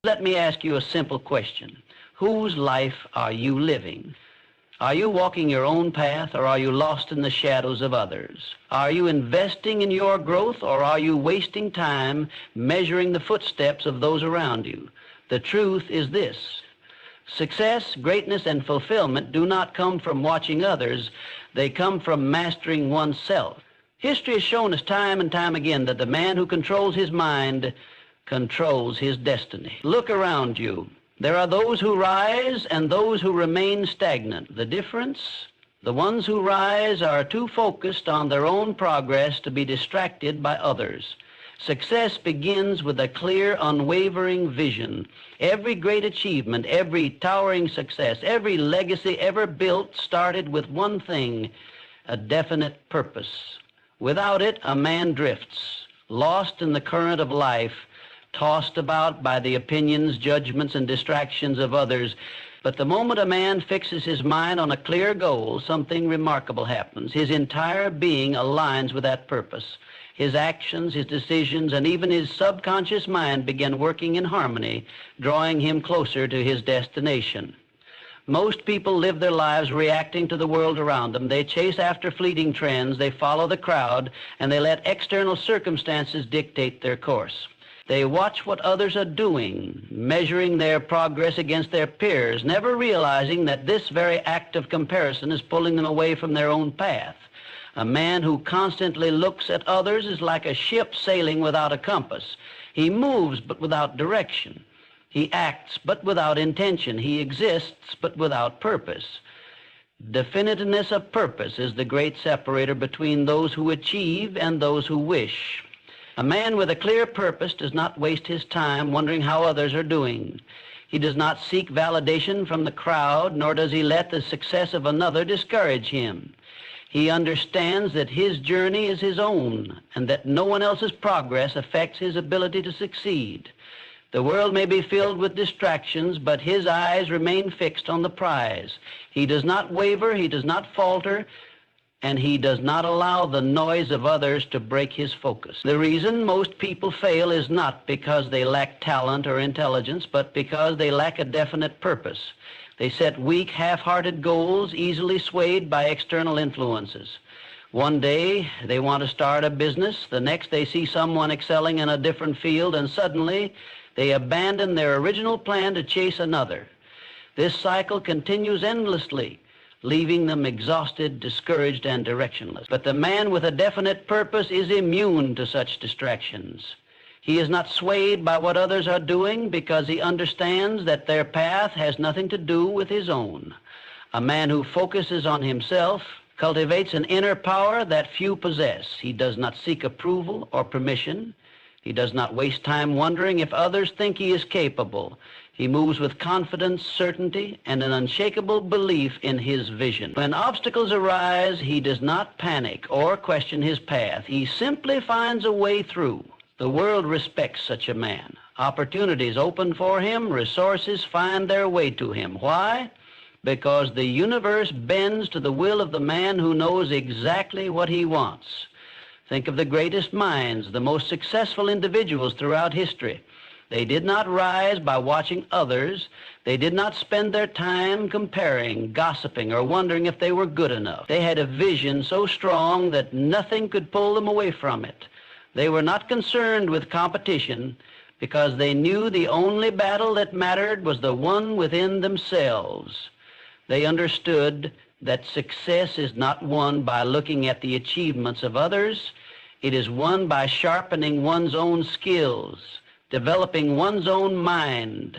Let me ask you a simple question. Whose life are you living? Are you walking your own path, or are you lost in the shadows of others? Are you investing in your growth, or are you wasting time measuring the footsteps of those around you? The truth is this: success, greatness, and fulfillment do not come from watching others. They come from mastering oneself. History has shown us time and time again that the man who controls his mind controls his destiny. Look around you. There are those who rise and those who remain stagnant. The difference? The ones who rise are too focused on their own progress to be distracted by others. Success begins with a clear, unwavering vision. Every great achievement, every towering success, every legacy ever built started with one thing: a definite purpose. Without it, a man drifts, lost in the current of life, tossed about by the opinions, judgments, and distractions of others. But the moment a man fixes his mind on a clear goal, something remarkable happens. His entire being aligns with that purpose. His actions, his decisions, and even his subconscious mind begin working in harmony, drawing him closer to his destination. Most people live their lives reacting to the world around them. They chase after fleeting trends, they follow the crowd, and they let external circumstances dictate their course. They watch what others are doing, measuring their progress against their peers, never realizing that this very act of comparison is pulling them away from their own path. A man who constantly looks at others is like a ship sailing without a compass. He moves but without direction. He acts but without intention. He exists but without purpose. Definitiveness of purpose is the great separator between those who achieve and those who wish. A man with a clear purpose does not waste his time wondering how others are doing. He does not seek validation from the crowd, nor does he let the success of another discourage him. He understands that his journey is his own, and that no one else's progress affects his ability to succeed. The world may be filled with distractions, but his eyes remain fixed on the prize. He does not waver, he does not falter, and he does not allow the noise of others to break his focus. The reason most people fail is not because they lack talent or intelligence, but because they lack a definite purpose. They set weak, half-hearted goals, easily swayed by external influences. One day they want to start a business, the next they see someone excelling in a different field, and suddenly they abandon their original plan to chase another. This cycle continues endlessly, leaving them exhausted, discouraged, and directionless. But the man with a definite purpose is immune to such distractions. He is not swayed by what others are doing because he understands that their path has nothing to do with his own. A man who focuses on himself cultivates an inner power that few possess. He does not seek approval or permission. He does not waste time wondering if others think he is capable. He moves with confidence, certainty, and an unshakable belief in his vision. When obstacles arise, he does not panic or question his path. He simply finds a way through. The world respects such a man. Opportunities open for him. Resources find their way to him. Why? Because the universe bends to the will of the man who knows exactly what he wants. Think of the greatest minds, the most successful individuals throughout history. They did not rise by watching others. They did not spend their time comparing, gossiping, or wondering if they were good enough. They had a vision so strong that nothing could pull them away from it. They were not concerned with competition because they knew the only battle that mattered was the one within themselves. They understood that success is not won by looking at the achievements of others. It is won by sharpening one's own skills, developing one's own mind,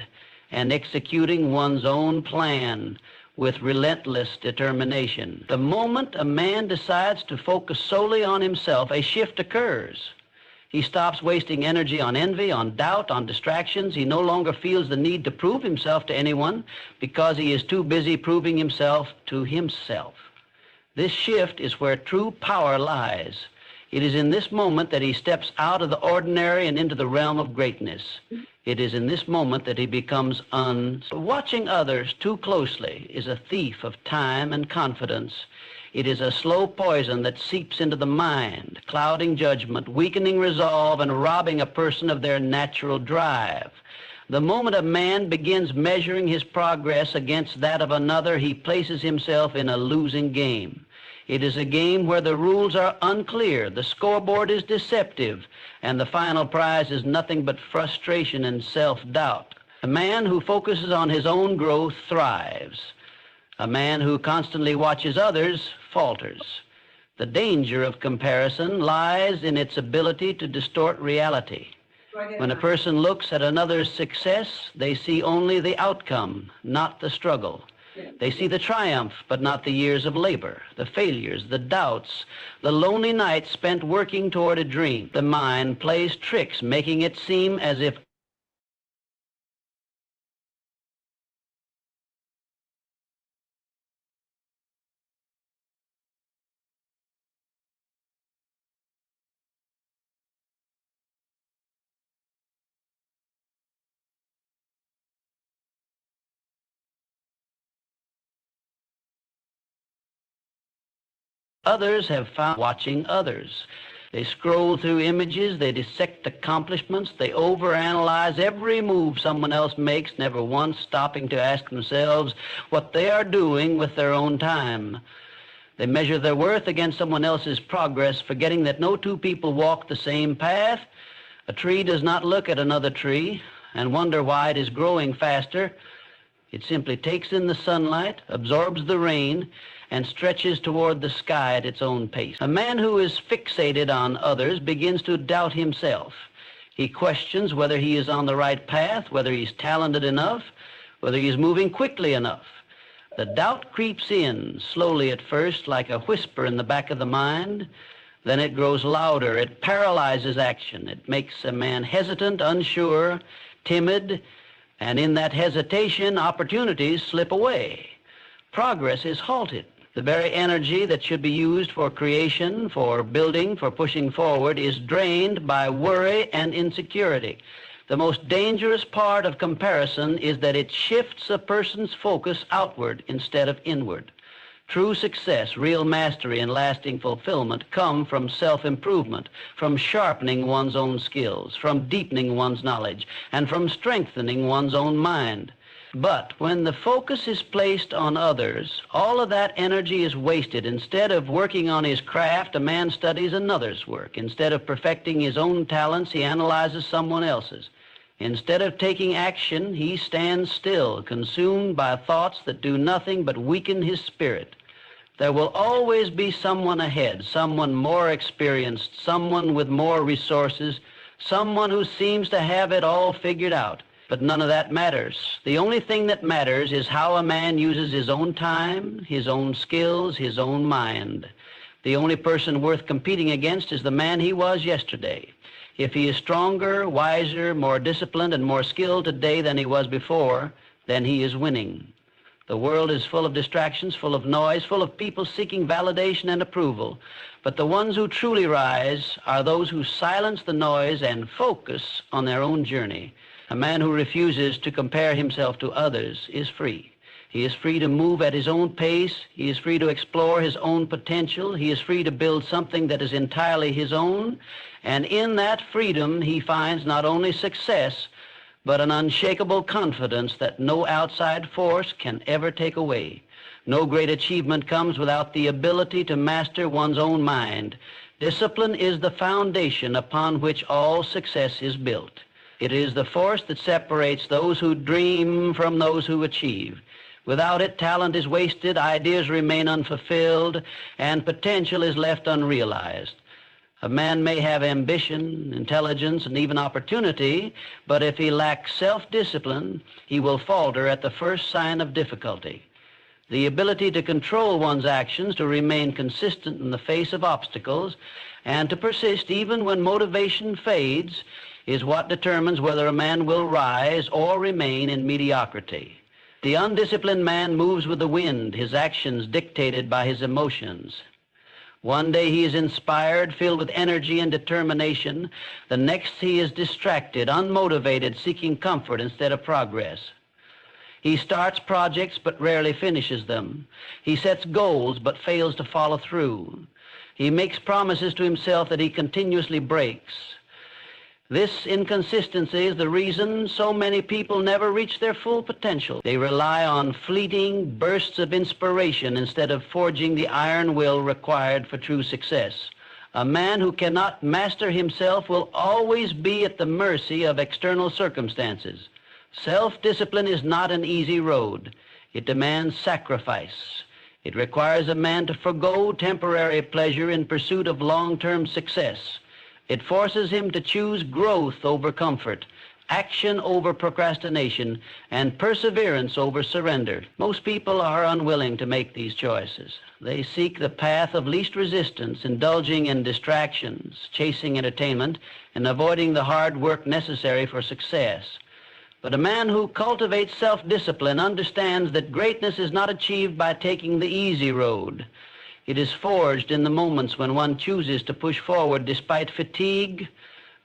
and executing one's own plan with relentless determination. The moment a man decides to focus solely on himself, a shift occurs. He stops wasting energy on envy, on doubt, on distractions. He no longer feels the need to prove himself to anyone because he is too busy proving himself to himself. This shift is where true power lies. It is in this moment that he steps out of the ordinary and into the realm of greatness. It is in this moment that he becomes Watching others too closely is a thief of time and confidence. It is a slow poison that seeps into the mind, clouding judgment, weakening resolve, and robbing a person of their natural drive. The moment a man begins measuring his progress against that of another, he places himself in a losing game. It is a game where the rules are unclear, the scoreboard is deceptive, and the final prize is nothing but frustration and self-doubt. A man who focuses on his own growth thrives. A man who constantly watches others falters. The danger of comparison lies in its ability to distort reality. When a person looks at another's success, they see only the outcome, not the struggle. They see the triumph, but not the years of labor, the failures, the doubts, the lonely nights spent working toward a dream. The mind plays tricks, making it seem as if others have found watching others. They scroll through images, they dissect accomplishments, they overanalyze every move someone else makes, never once stopping to ask themselves what they are doing with their own time. They measure their worth against someone else's progress, forgetting that no two people walk the same path. A tree does not look at another tree and wonder why it is growing faster. It simply takes in the sunlight, absorbs the rain, and stretches toward the sky at its own pace. A man who is fixated on others begins to doubt himself. He questions whether he is on the right path, whether he's talented enough, whether he's moving quickly enough. The doubt creeps in, slowly at first, like a whisper in the back of the mind. Then it grows louder. It paralyzes action. It makes a man hesitant, unsure, timid, and in that hesitation, opportunities slip away. Progress is halted. The very energy that should be used for creation, for building, for pushing forward is drained by worry and insecurity. The most dangerous part of comparison is that it shifts a person's focus outward instead of inward. True success, real mastery, and lasting fulfillment come from self-improvement, from sharpening one's own skills, from deepening one's knowledge, and from strengthening one's own mind. But when the focus is placed on others, all of that energy is wasted. Instead of working on his craft, a man studies another's work. Instead of perfecting his own talents, he analyzes someone else's. Instead of taking action, he stands still, consumed by thoughts that do nothing but weaken his spirit. There will always be someone ahead, someone more experienced, someone with more resources, someone who seems to have it all figured out. But none of that matters. The only thing that matters is how a man uses his own time, his own skills, his own mind. The only person worth competing against is the man he was yesterday. If he is stronger, wiser, more disciplined, and more skilled today than he was before, then he is winning. The world is full of distractions, full of noise, full of people seeking validation and approval. But the ones who truly rise are those who silence the noise and focus on their own journey. A man who refuses to compare himself to others is free. He is free to move at his own pace. He is free to explore his own potential. He is free to build something that is entirely his own. And in that freedom, he finds not only success, but an unshakable confidence that no outside force can ever take away. No great achievement comes without the ability to master one's own mind. Discipline is the foundation upon which all success is built. It is the force that separates those who dream from those who achieve. Without it, talent is wasted, ideas remain unfulfilled, and potential is left unrealized. A man may have ambition, intelligence, and even opportunity, but if he lacks self-discipline, he will falter at the first sign of difficulty. The ability to control one's actions, to remain consistent in the face of obstacles, and to persist even when motivation fades, is what determines whether a man will rise or remain in mediocrity. The undisciplined man moves with the wind, his actions dictated by his emotions. One day he is inspired, filled with energy and determination. The next he is distracted, unmotivated, seeking comfort instead of progress. He starts projects but rarely finishes them. He sets goals but fails to follow through. He makes promises to himself that he continuously breaks. This inconsistency is the reason so many people never reach their full potential. They rely on fleeting bursts of inspiration instead of forging the iron will required for true success. A man who cannot master himself will always be at the mercy of external circumstances. Self-discipline is not an easy road. It demands sacrifice. It requires a man to forgo temporary pleasure in pursuit of long-term success. It forces him to choose growth over comfort, action over procrastination, and perseverance over surrender. Most people are unwilling to make these choices. They seek the path of least resistance, indulging in distractions, chasing entertainment, and avoiding the hard work necessary for success. But a man who cultivates self-discipline understands that greatness is not achieved by taking the easy road. It is forged in the moments when one chooses to push forward despite fatigue,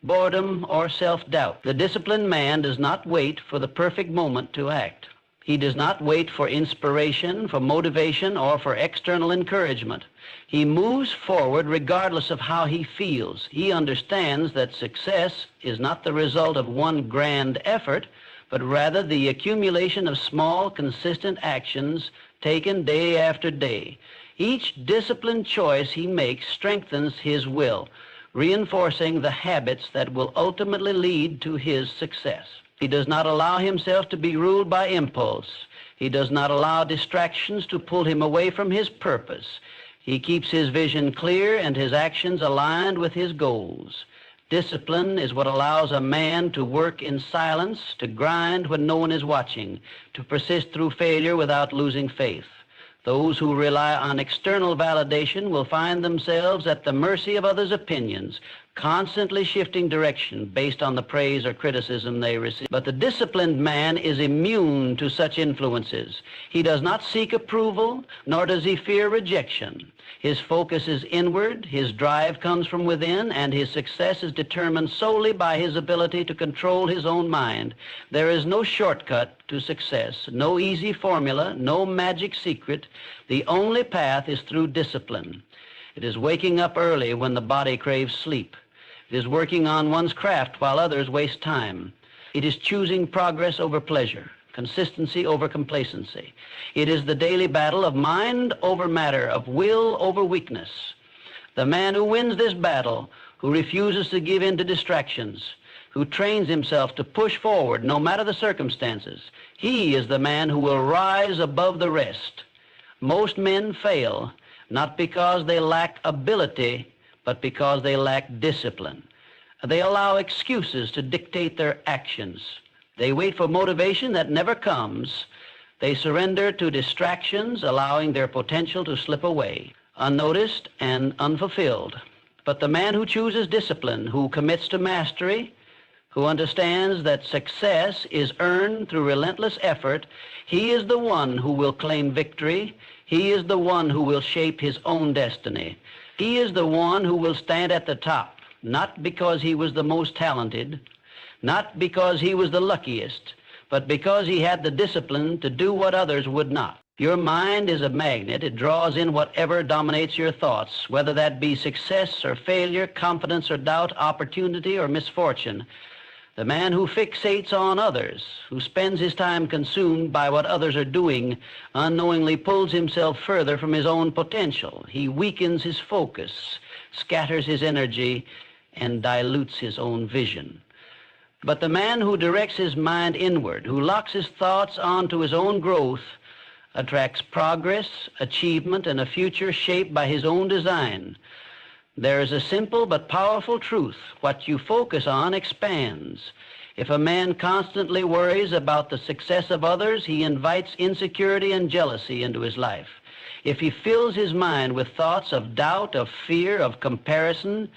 boredom, or self-doubt. The disciplined man does not wait for the perfect moment to act. He does not wait for inspiration, for motivation, or for external encouragement. He moves forward regardless of how he feels. He understands that success is not the result of one grand effort, but rather the accumulation of small, consistent actions taken day after day. Each disciplined choice he makes strengthens his will, reinforcing the habits that will ultimately lead to his success. He does not allow himself to be ruled by impulse. He does not allow distractions to pull him away from his purpose. He keeps his vision clear and his actions aligned with his goals. Discipline is what allows a man to work in silence, to grind when no one is watching, to persist through failure without losing faith. Those who rely on external validation will find themselves at the mercy of others' opinions, constantly shifting direction based on the praise or criticism they receive. But the disciplined man is immune to such influences. He does not seek approval, nor does he fear rejection. His focus is inward, his drive comes from within, and his success is determined solely by his ability to control his own mind. There is no shortcut to success, no easy formula, no magic secret. The only path is through discipline. It is waking up early when the body craves sleep. It is working on one's craft while others waste time. It is choosing progress over pleasure, consistency over complacency. It is the daily battle of mind over matter, of will over weakness. The man who wins this battle, who refuses to give in to distractions, who trains himself to push forward no matter the circumstances, he is the man who will rise above the rest. Most men fail, not because they lack ability, but because they lack discipline. They allow excuses to dictate their actions. They wait for motivation that never comes. They surrender to distractions, allowing their potential to slip away, unnoticed and unfulfilled. But the man who chooses discipline, who commits to mastery, who understands that success is earned through relentless effort, he is the one who will claim victory. He is the one who will shape his own destiny. He is the one who will stand at the top, not because he was the most talented, not because he was the luckiest, but because he had the discipline to do what others would not. Your mind is a magnet. It draws in whatever dominates your thoughts, whether that be success or failure, confidence or doubt, opportunity or misfortune. The man who fixates on others, who spends his time consumed by what others are doing, unknowingly pulls himself further from his own potential. He weakens his focus, scatters his energy, and dilutes his own vision. But the man who directs his mind inward, who locks his thoughts onto his own growth, attracts progress, achievement, and a future shaped by his own design. There is a simple but powerful truth. What you focus on expands. If a man constantly worries about the success of others, he invites insecurity and jealousy into his life. If he fills his mind with thoughts of doubt, of fear, of comparison,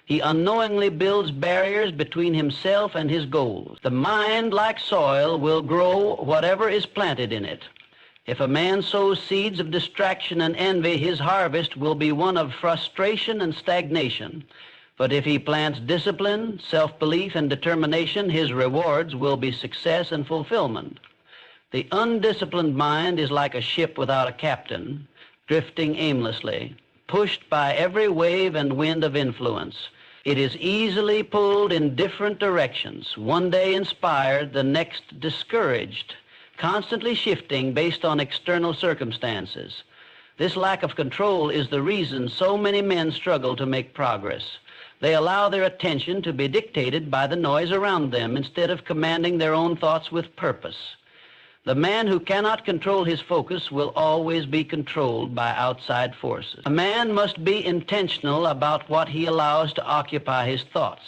he unknowingly builds barriers between himself and his goals. The mind, like soil, will grow whatever is planted in it. If a man sows seeds of distraction and envy, his harvest will be one of frustration and stagnation. But if he plants discipline, self-belief, and determination, his rewards will be success and fulfillment. The undisciplined mind is like a ship without a captain, drifting aimlessly, pushed by every wave and wind of influence. It is easily pulled in different directions, one day inspired, the next discouraged, constantly shifting based on external circumstances. This lack of control is the reason so many men struggle to make progress. They allow their attention to be dictated by the noise around them instead of commanding their own thoughts with purpose. The man who cannot control his focus will always be controlled by outside forces. A man must be intentional about what he allows to occupy his thoughts.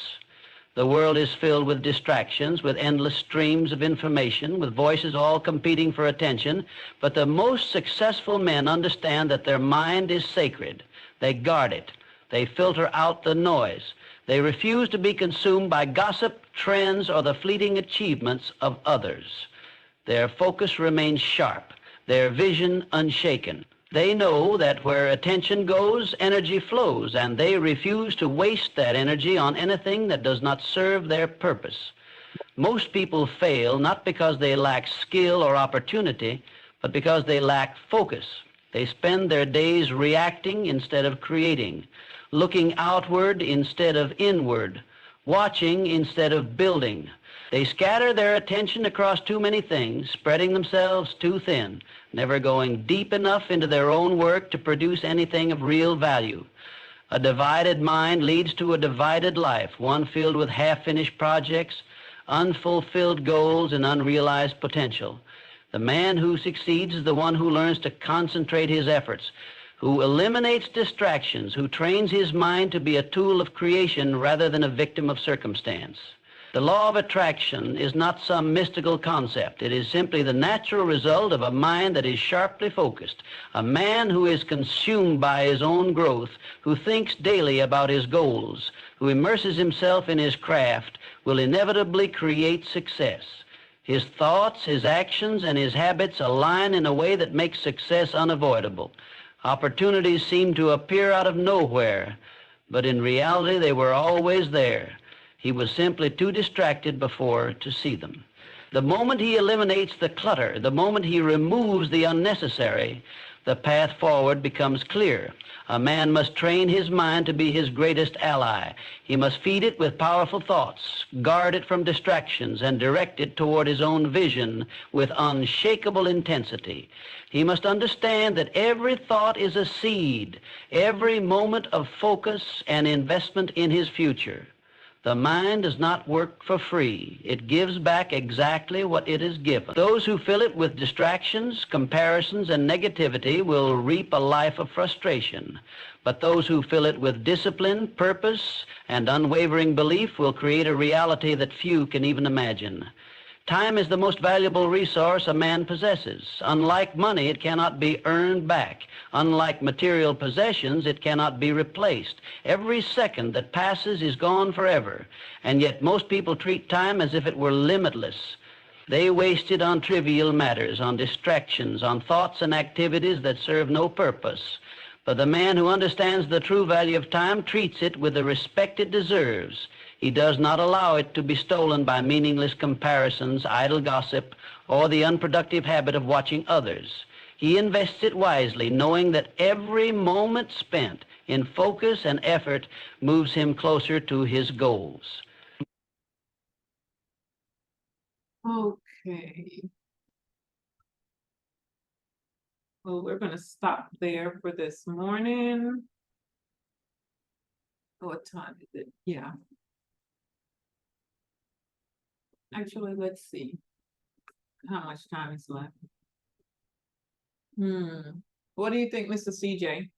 The world is filled with distractions, with endless streams of information, with voices all competing for attention, but the most successful men understand that their mind is sacred. They guard it. They filter out the noise. They refuse to be consumed by gossip, trends, or the fleeting achievements of others. Their focus remains sharp, their vision unshaken. They know that where attention goes, energy flows, and they refuse to waste that energy on anything that does not serve their purpose. Most people fail not because they lack skill or opportunity, but because they lack focus. They spend their days reacting instead of creating, looking outward instead of inward, watching instead of building. They scatter their attention across too many things, spreading themselves too thin, never going deep enough into their own work to produce anything of real value. A divided mind leads to a divided life, one filled with half-finished projects, unfulfilled goals, and unrealized potential. The man who succeeds is the one who learns to concentrate his efforts, who eliminates distractions, who trains his mind to be a tool of creation rather than a victim of circumstance. The law of attraction is not some mystical concept. It is simply the natural result of a mind that is sharply focused. A man who is consumed by his own growth, who thinks daily about his goals, who immerses himself in his craft, will inevitably create success. His thoughts, his actions, and his habits align in a way that makes success unavoidable. Opportunities seem to appear out of nowhere, but in reality they were always there. He was simply too distracted before to see them. The moment he eliminates the clutter, the moment he removes the unnecessary, the path forward becomes clear. A man must train his mind to be his greatest ally. He must feed it with powerful thoughts, guard it from distractions, and direct it toward his own vision with unshakable intensity. He must understand that every thought is a seed, every moment of focus an investment in his future. The mind does not work for free. It gives back exactly what it is given. Those who fill it with distractions, comparisons, and negativity will reap a life of frustration. But those who fill it with discipline, purpose, and unwavering belief will create a reality that few can even imagine. Time is the most valuable resource a man possesses. Unlike money, it cannot be earned back. Unlike material possessions, it cannot be replaced. Every second that passes is gone forever, and yet most people treat time as if it were limitless. They waste it on trivial matters, on distractions, on thoughts and activities that serve no purpose. But the man who understands the true value of time treats it with the respect it deserves. He does not allow it to be stolen by meaningless comparisons, idle gossip, or the unproductive habit of watching others. He invests it wisely, knowing that every moment spent in focus and effort moves him closer to his goals. Okay. Well, we're going to stop there for this morning. What time is it? Yeah. Actually, let's see how much time is left. What do you think, Mr. CJ?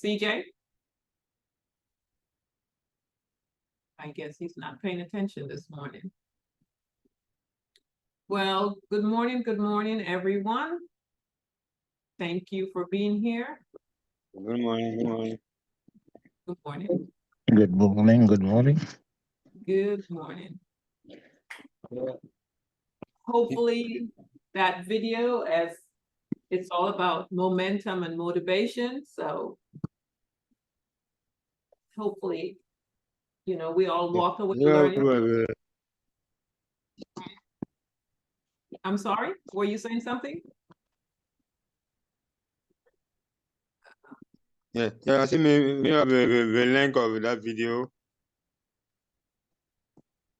CJ? I guess he's not paying attention this morning. Well, good morning, everyone. Thank you for being here. Good morning. Good morning. Good morning. Good morning. Good morning. Good morning. Hopefully that video, as it's all about momentum and motivation, so hopefully, we all walk away learning. I'm sorry, were you saying something? I see me have the link of that video.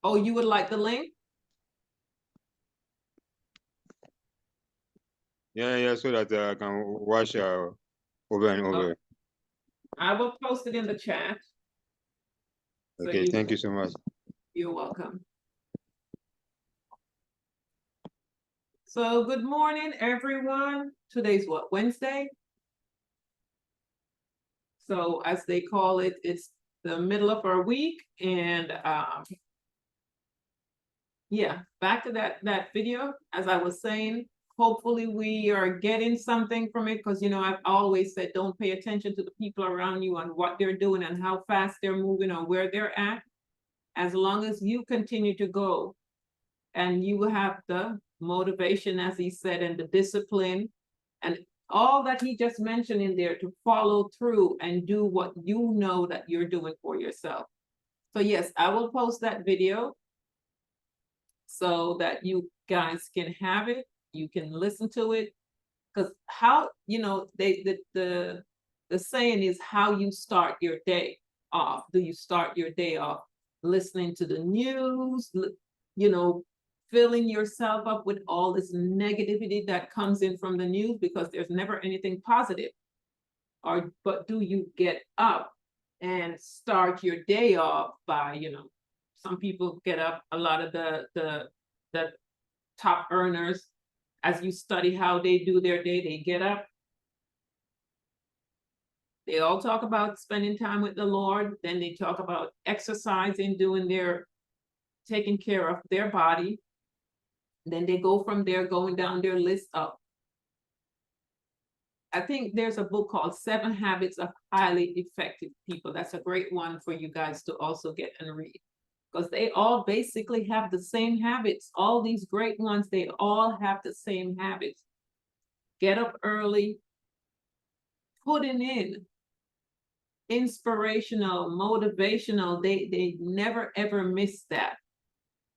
Oh, you would like the link? Yeah, so that I can watch over and over. I will post it in the chat. So Okay, thank you so much. You're welcome. So good morning, everyone. Today's what, Wednesday? So as they call it, it's the middle of our week. And yeah, back to that video, as I was saying, hopefully we are getting something from it, because I've always said don't pay attention to the people around you and what they're doing and how fast they're moving or where they're at. As long as you continue to go and you have the motivation, as he said, and the discipline and all that he just mentioned in there, to follow through and do what you know that you're doing for yourself. So yes, I will post that video so that you guys can have it, you can listen to it. Because how, the saying is how you start your day off. Do you start your day off listening to the news, filling yourself up with all this negativity that comes in from the news, because there's never anything positive? But do you get up and start your day off by, some people get up, a lot of the top earners, as you study how they do their day, they get up. They all talk about spending time with the Lord. Then they talk about exercising, taking care of their body. Then they go from there, going down their list up. I think there's a book called 7 Habits of Highly Effective People. That's a great one for you guys to also get and read, because they all basically have the same habits. All these great ones, they all have the same habits. Get up early, putting in inspirational, motivational. They never ever miss that,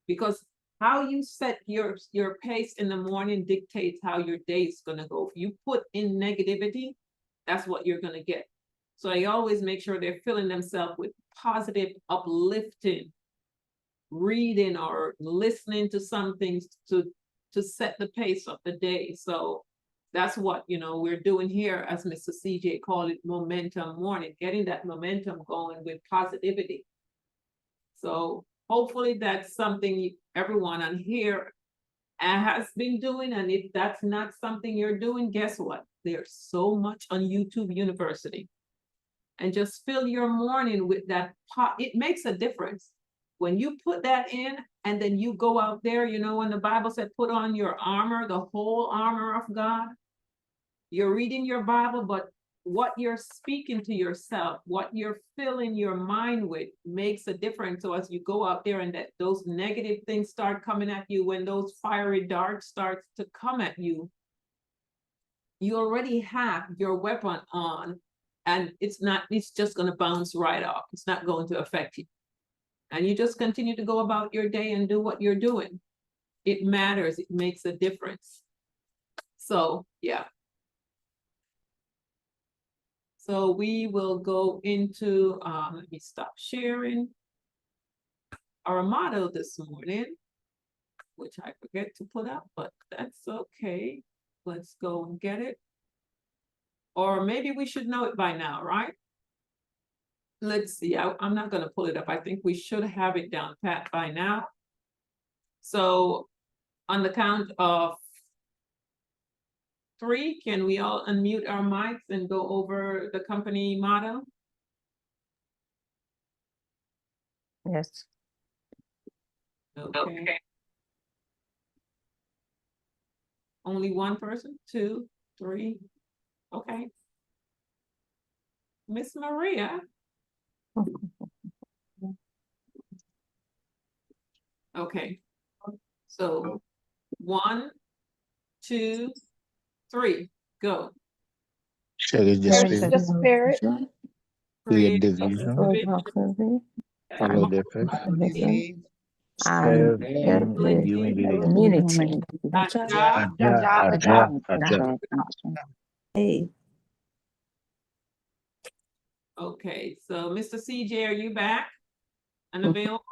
because how you set your pace in the morning dictates how your day is going to go. If you put in negativity, that's what you're going to get. So I always make sure they're filling themselves with positive, uplifting reading or listening to some things to set the pace of the day. So that's what we're doing here, as Mr. CJ called it, momentum morning, getting that momentum going with positivity. So hopefully that's something everyone on here has been doing. And if that's not something you're doing, guess what? There's so much on YouTube University. And just fill your morning with that. It makes a difference. When you put that in and then you go out there, when the Bible said, put on your armor, the whole armor of God, you're reading your Bible, but what you're speaking to yourself, what you're filling your mind with makes a difference. So as you go out there and those negative things start coming at you, when those fiery darts start to come at you, you already have your weapon on, and it's just going to bounce right off. It's not going to affect you. And you just continue to go about your day and do what you're doing. It matters. It makes a difference. So, yeah. So we will go into, let me stop sharing. Our motto this morning, which I forget to put up, but that's okay. Let's go and get it. Or maybe we should know it by now, right? Let's see, I'm not going to pull it up. I think we should have it down pat by now. So on the count of 3, can we all unmute our mics and go over the company motto? Yes. Okay. Only one person? 2, 3. Okay. Miss Maria. Okay. So 1, 2, 3, go. Cherish the spirit, create division, follow the faith, serve in humility. Community. Aja. Hey. Okay, so Mr. CJ, are you back and available?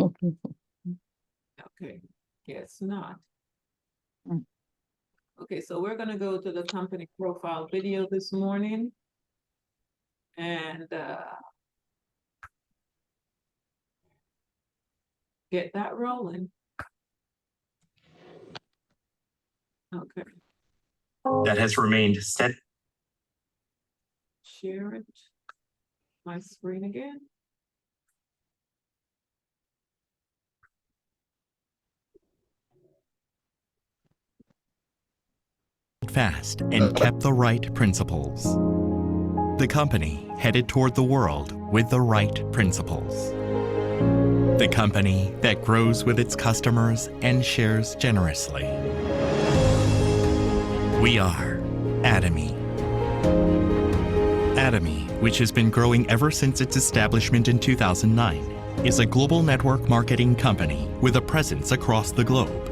Okay, guess not. Okay, so we're gonna go to the company profile video this morning. And get that rolling. Okay. That has remained steady. Share it. My screen again. Fast and kept the right principles. The company headed toward the world with the right principles. The company that grows with its customers and shares generously. We are Atomy. Atomy, which has been growing ever since its establishment in 2009, is a global network marketing company with a presence across the globe.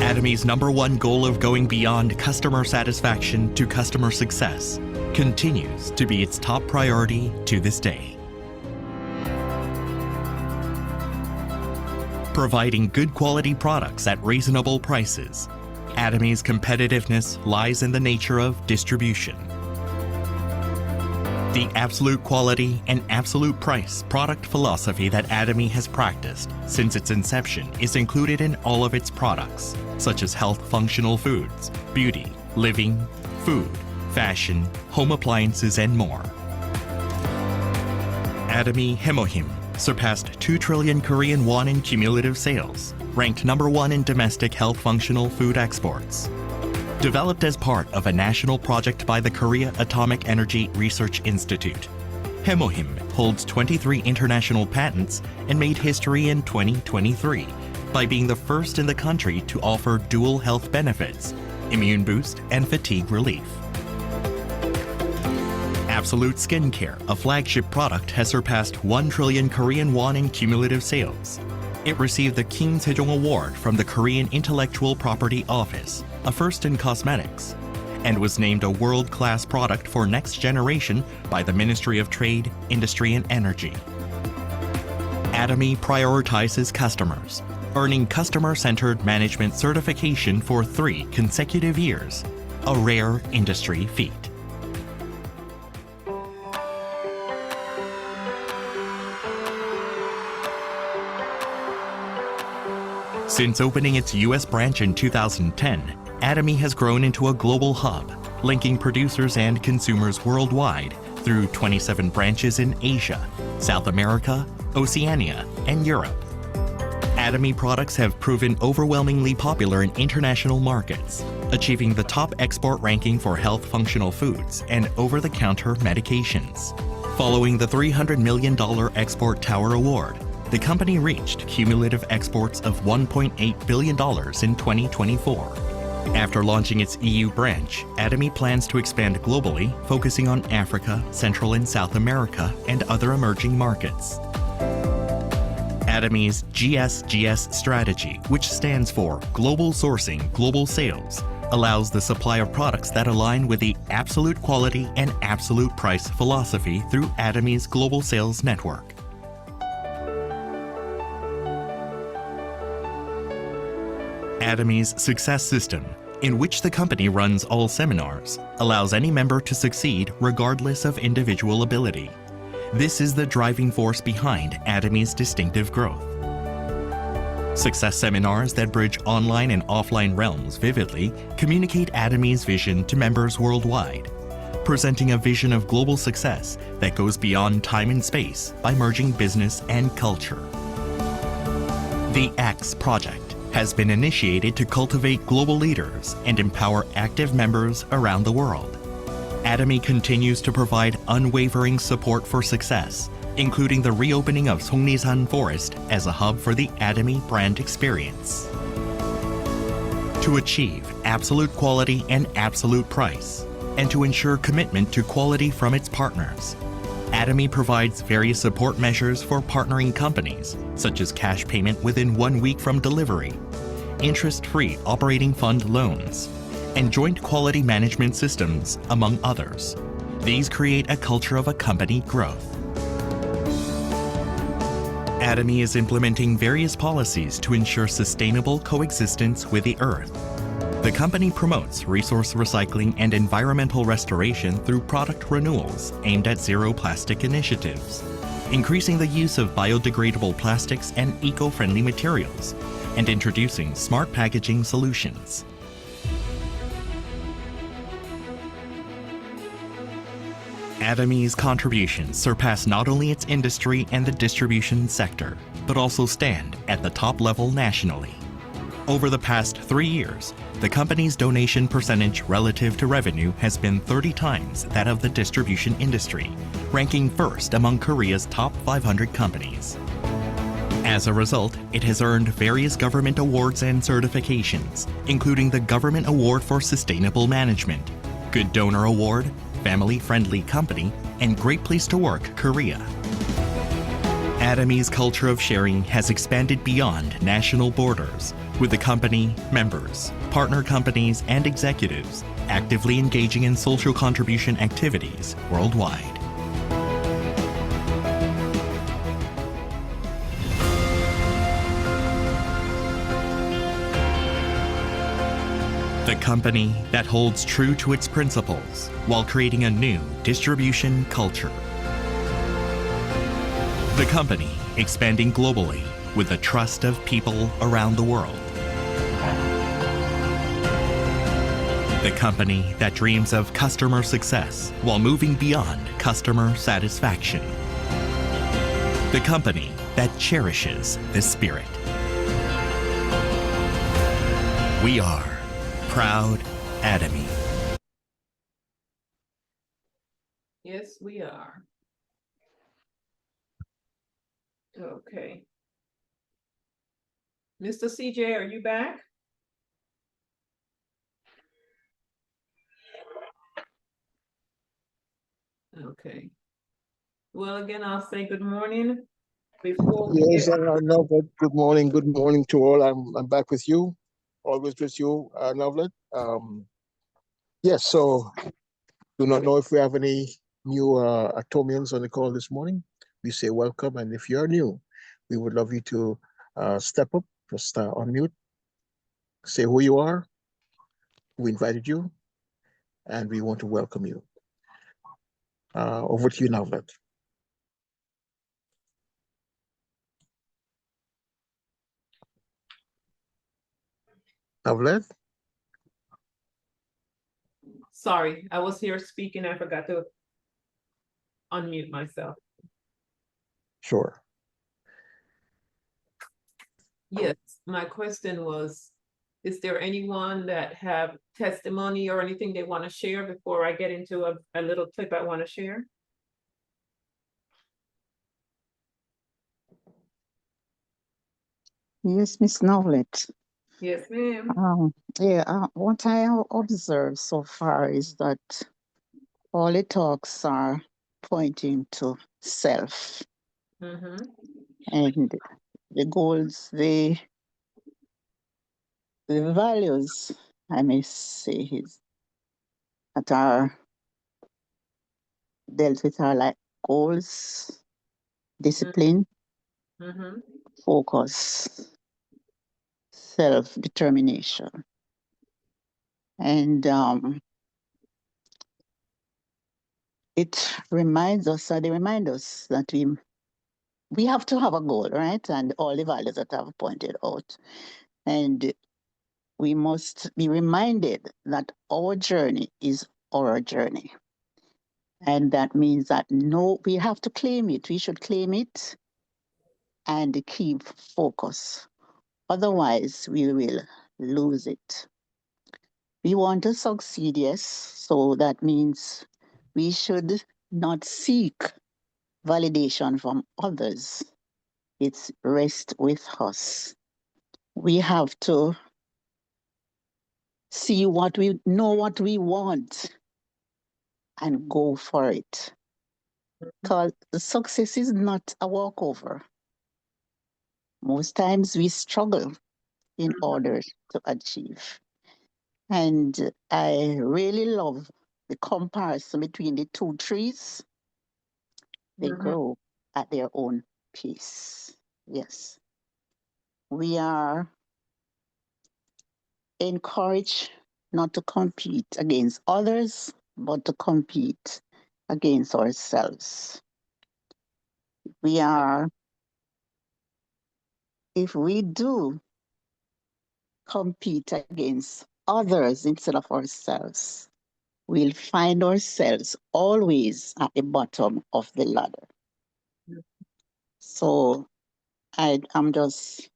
Atomy's #1 goal of going beyond customer satisfaction to customer success continues to be its top priority to this day. Providing good quality products at reasonable prices, Atomy's competitiveness lies in the nature of distribution. The absolute quality and absolute price product philosophy that Atomy has practiced since its inception is included in all of its products, such as health functional foods, beauty, living, food, fashion, home appliances, and more. Atomy Hemohim surpassed 2 trillion Korean won in cumulative sales, ranked #1 in domestic health functional food exports. Developed as part of a national project by the Korea Atomic Energy Research Institute, Hemohim holds 23 international patents and made history in 2023 by being the first in the country to offer dual health benefits, immune boost, and fatigue relief. Absolute Skincare, a flagship product, has surpassed 1 trillion Korean won in cumulative sales. It received the Kim Sejong Award from the Korean Intellectual Property Office, a first in cosmetics, and was named a world-class product for next generation by the Ministry of Trade, Industry and Energy. Atomy prioritizes customers, earning customer-centered management certification for 3 consecutive years, a rare industry feat. Since opening its U.S. branch in 2010, Atomy has grown into a global hub, linking producers and consumers worldwide through 27 branches in Asia, South America, Oceania, and Europe. Atomy products have proven overwhelmingly popular in international markets, achieving the top export ranking for health functional foods and over-the-counter medications. Following the $300 million Export Tower Award, the company reached cumulative exports of $1.8 billion in 2024. After launching its EU branch, Atomy plans to expand globally, focusing on Africa, Central and South America, and other emerging markets. Atomy's GSGS strategy, which stands for Global Sourcing, Global Sales, allows the supply of products that align with the absolute quality and absolute price philosophy through Atomy's global sales network. Atomy's Success System, in which the company runs all seminars, allows any member to succeed regardless of individual ability. This is the driving force behind Atomy's distinctive growth. Success seminars that bridge online and offline realms vividly communicate Atomy's vision to members worldwide, presenting a vision of global success that goes beyond time and space by merging business and culture. The X Project has been initiated to cultivate global leaders and empower active members around the world. Atomy continues to provide unwavering support for success, including the reopening of Songnisan Forest as a hub for the Atomy brand experience. To achieve absolute quality and absolute price, and to ensure commitment to quality from its partners, Atomy provides various support measures for partnering companies, such as cash payment within 1 week from delivery, interest-free operating fund loans, and joint quality management systems, among others. These create a culture of a company growth. Atomy is implementing various policies to ensure sustainable coexistence with the Earth. The company promotes resource recycling and environmental restoration through product renewals aimed at zero plastic initiatives, increasing the use of biodegradable plastics and eco-friendly materials, and introducing smart packaging solutions. Atomy's contributions surpass not only its industry and the distribution sector, but also stand at the top level nationally. Over the past 3 years, the company's donation percentage relative to revenue has been 30 times that of the distribution industry, ranking first among Korea's top 500 companies. As a result, it has earned various government awards and certifications, including the Government Award for Sustainable Management, Good Donor Award, Family Friendly Company, and Great Place to Work Korea. Atomy's culture of sharing has expanded beyond national borders, with the company, members, partner companies, and executives actively engaging in social contribution activities worldwide. The company that holds true to its principles while creating a new distribution culture. The company expanding globally with the trust of people around the world. The company that dreams of customer success while moving beyond customer satisfaction. The company that cherishes the spirit. We are proud Atomy. Yes, we are. Okay. Mr. CJ, are you back? Okay. Well, again, I'll say good morning before we Yes, get. Novlet, good morning to all. I'm back with you, always with you, Novlet. Yes, so do not know if we have any new Atomians on the call this morning. We say welcome, and if you're new, we would love you to step up, just unmute, say who you are, who invited you, and we want to welcome you. Over to you, Novlet. Novlet? Sorry, I was here speaking. I forgot to unmute myself. Sure. Yes, my question was, is there anyone that have testimony or anything they want to share before I get into a little clip I want to share? Yes, Miss Novlet. Yes, ma'am. What I have observed so far is that all the talks are pointing to self, Mm-hmm. and the goals, the values, I may say, that are dealt with are like goals, discipline, Mm-hmm. focus, self-determination. And it reminds us, they remind us that we have to have a goal, right? And all the values that I've pointed out. And we must be reminded that our journey is our journey. And that means that we have to claim it. We should claim it and keep focus. Otherwise, we will lose it. We want to succeed, yes. So that means we should not seek validation from others. It's rest with us. We have to see what we know, what we want, and go for it. Because success is not a walkover. Most times we struggle in order to achieve. And I really love the comparison between the two trees. They Mhm. grow at their own pace. Yes. We are encouraged not to compete against others, but to compete against ourselves. We are, if we do compete against others instead of ourselves, we'll find ourselves always at the bottom of the ladder. So I'm just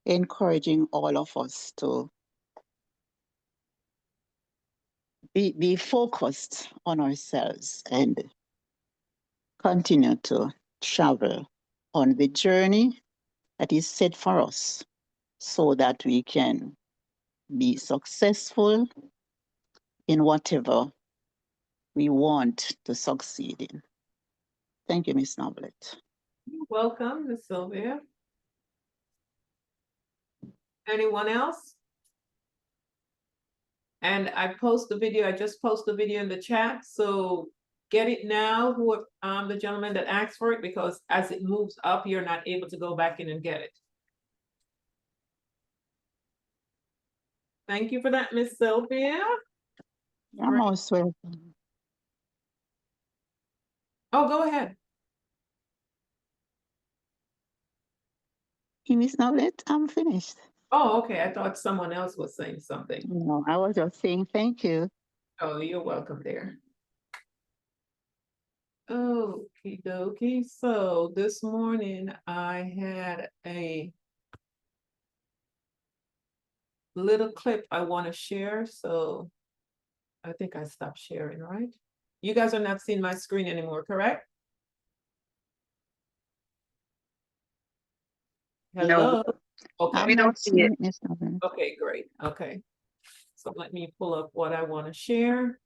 encouraging all of us to be focused on ourselves and continue to travel on the journey that is set for us so that we can be successful in whatever we want to succeed in. Thank you, Ms. Noblett. You're welcome, Miss Sylvia. Anyone else? And I post the video, I just posted the video in the chat, so get it now, who the gentleman that asked for it, because as it moves up, you're not able to go back in and get it. Thank you for that, Miss Sylvia. You're most welcome. Oh, go ahead. Ms. Noblett, I'm finished. Oh, okay, I thought someone else was saying something. No, I was just saying thank you. Oh, you're welcome there. Okie dokie. So this morning I had a little clip I want to share. So I think I stopped sharing, right? You guys are not seeing my screen anymore, correct? Hello? Okay. I'm not seeing it, Ms. Noblett. Okay, great. Okay. So let me pull up what I want to share.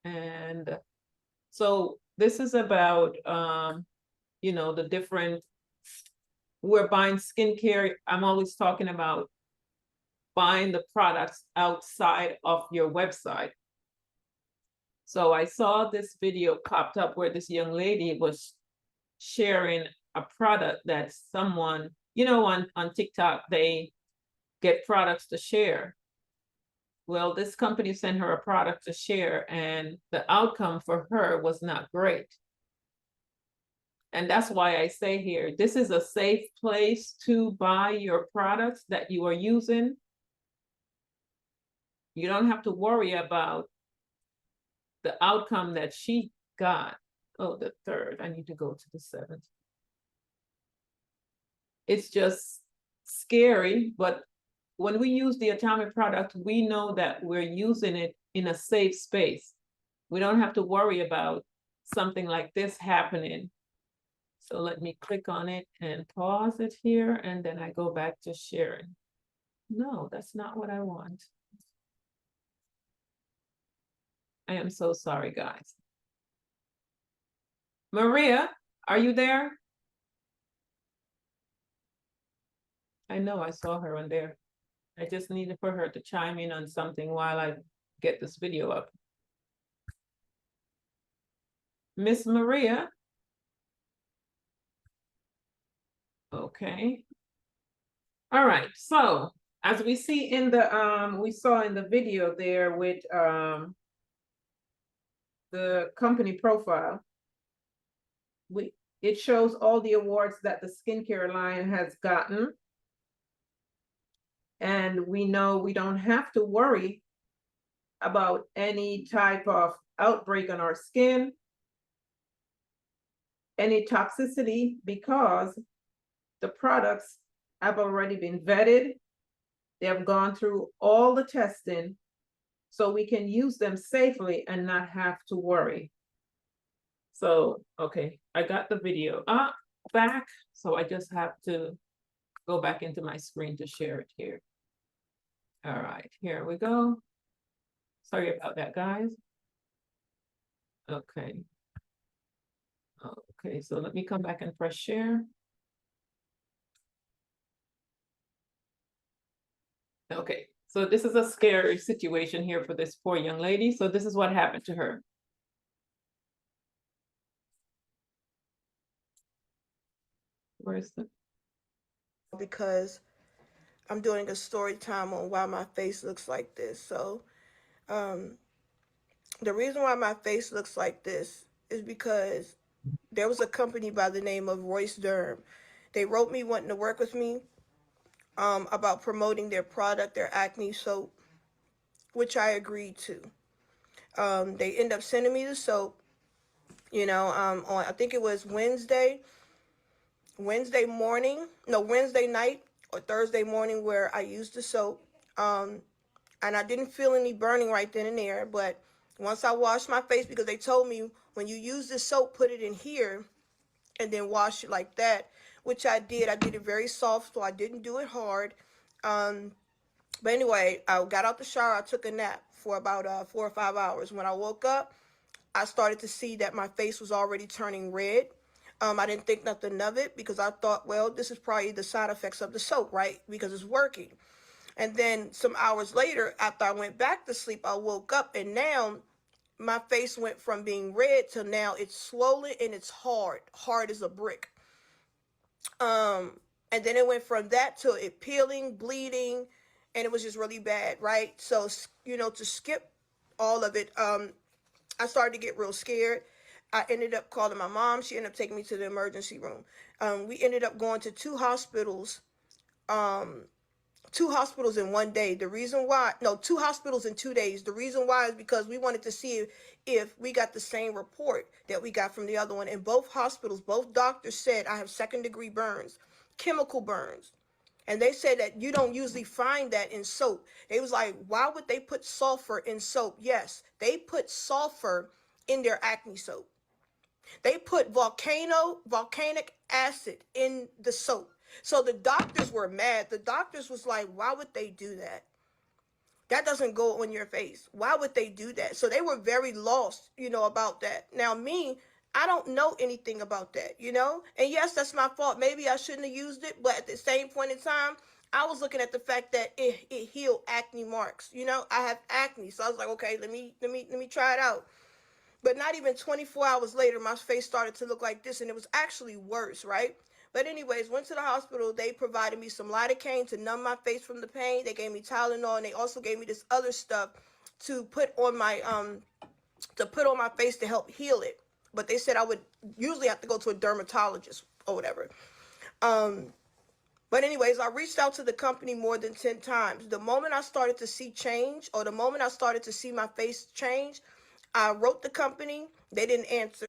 And so this is about, you know, the different, we're buying skincare. I'm always talking about buying the products outside of your website. So I saw this video popped up where this young lady was sharing a product that someone, you know, on TikTok, they get products to share. Well, this company sent her a product to share, and the outcome for her was not great. And that's why I say here, this is a safe place to buy your products that you are using. You don't have to worry about the outcome that she got. Oh, the 3rd, I need to go to the 7th. It's just scary, but when we use the Atomy product, we know that we're using it in a safe space. We don't have to worry about something like this happening. So let me click on it and pause it here, and then I go back to sharing. No, that's not what I want. I am so sorry, guys. Maria, are you there? I know I saw her on there. I just needed for her to chime in on something while I get this video up. Miss Maria. Okay. All right, so as we see in the we saw in the video there with the company profile, it shows all the awards that the skincare line has gotten. And we know we don't have to worry about any type of outbreak on our skin, any toxicity, because the products have already been vetted. They have gone through all the testing, so we can use them safely and not have to worry. So, okay, I got the video back, so I just have to go back into my screen to share it here. All right, here we go. Sorry about that, guys. Okay. Okay, so let me come back and press share. Okay, So this is a scary situation here for this poor young lady. So this is what happened to her. Where's the? Because I'm doing a story time on why my face looks like this. So the reason why my face looks like this is because there was a company by the name of Royce Durham. They wrote me wanting to work with me about promoting their product, their acne soap, which I agreed to. They end up sending me the soap, you know, on, I think it was Wednesday night or Thursday morning where I used the soap. And I didn't feel any burning right then and there, but once I washed my face, because they told me when you use this soap, put it in here and then wash it like that, which I did. I did it very soft, so I didn't do it hard. But anyway, I got out the shower. I took a nap for about 4 or 5 hours. When I woke up, I started to see that my face was already turning red. I didn't think nothing of it because I thought, well, this is probably the side effects of the soap, right? Because it's working. And then some hours later, after I went back to sleep, I woke up and now my face went from being red to now it's swollen and it's hard as a brick. And then it went from that to it peeling, bleeding, and it was just really bad, right? So, you know, to skip all of it, I started to get real scared. I ended up calling my mom. She ended up taking me to the emergency room. We ended up going to two hospitals in one day. The reason why, no, 2 hospitals in 2 days. The reason why is because we wanted to see if we got the same report that we got from the other one. And both hospitals, both doctors said I have 2nd-degree burns, chemical burns. And they said that you don't usually find that in soap. They was like, why would they put sulfur in soap? Yes, they put sulfur in their acne soap. They put volcanic acid in the soap. So the doctors were mad. The doctors was like, why would they do that? That doesn't go on your face. Why would they do that? So they were very lost, you know, about that. Now me, I don't know anything about that, you know? And yes, that's my fault. Maybe I shouldn't have used it, but at the same point in time, I was looking at the fact that it healed acne marks. You know, I have acne. So I was like, okay, let me try it out. But not even 24 hours later, my face started to look like this, and it was actually worse, right? But anyways, went to the hospital. They provided me some lidocaine to numb my face from the pain. They gave me Tylenol, and they also gave me this other stuff to put on my face to help heal it. But they said I would usually have to go to a dermatologist or whatever. But anyways, I reached out to the company more than 10 times. The moment I started to see change, or the moment I started to see my face change, I wrote the company. They didn't answer.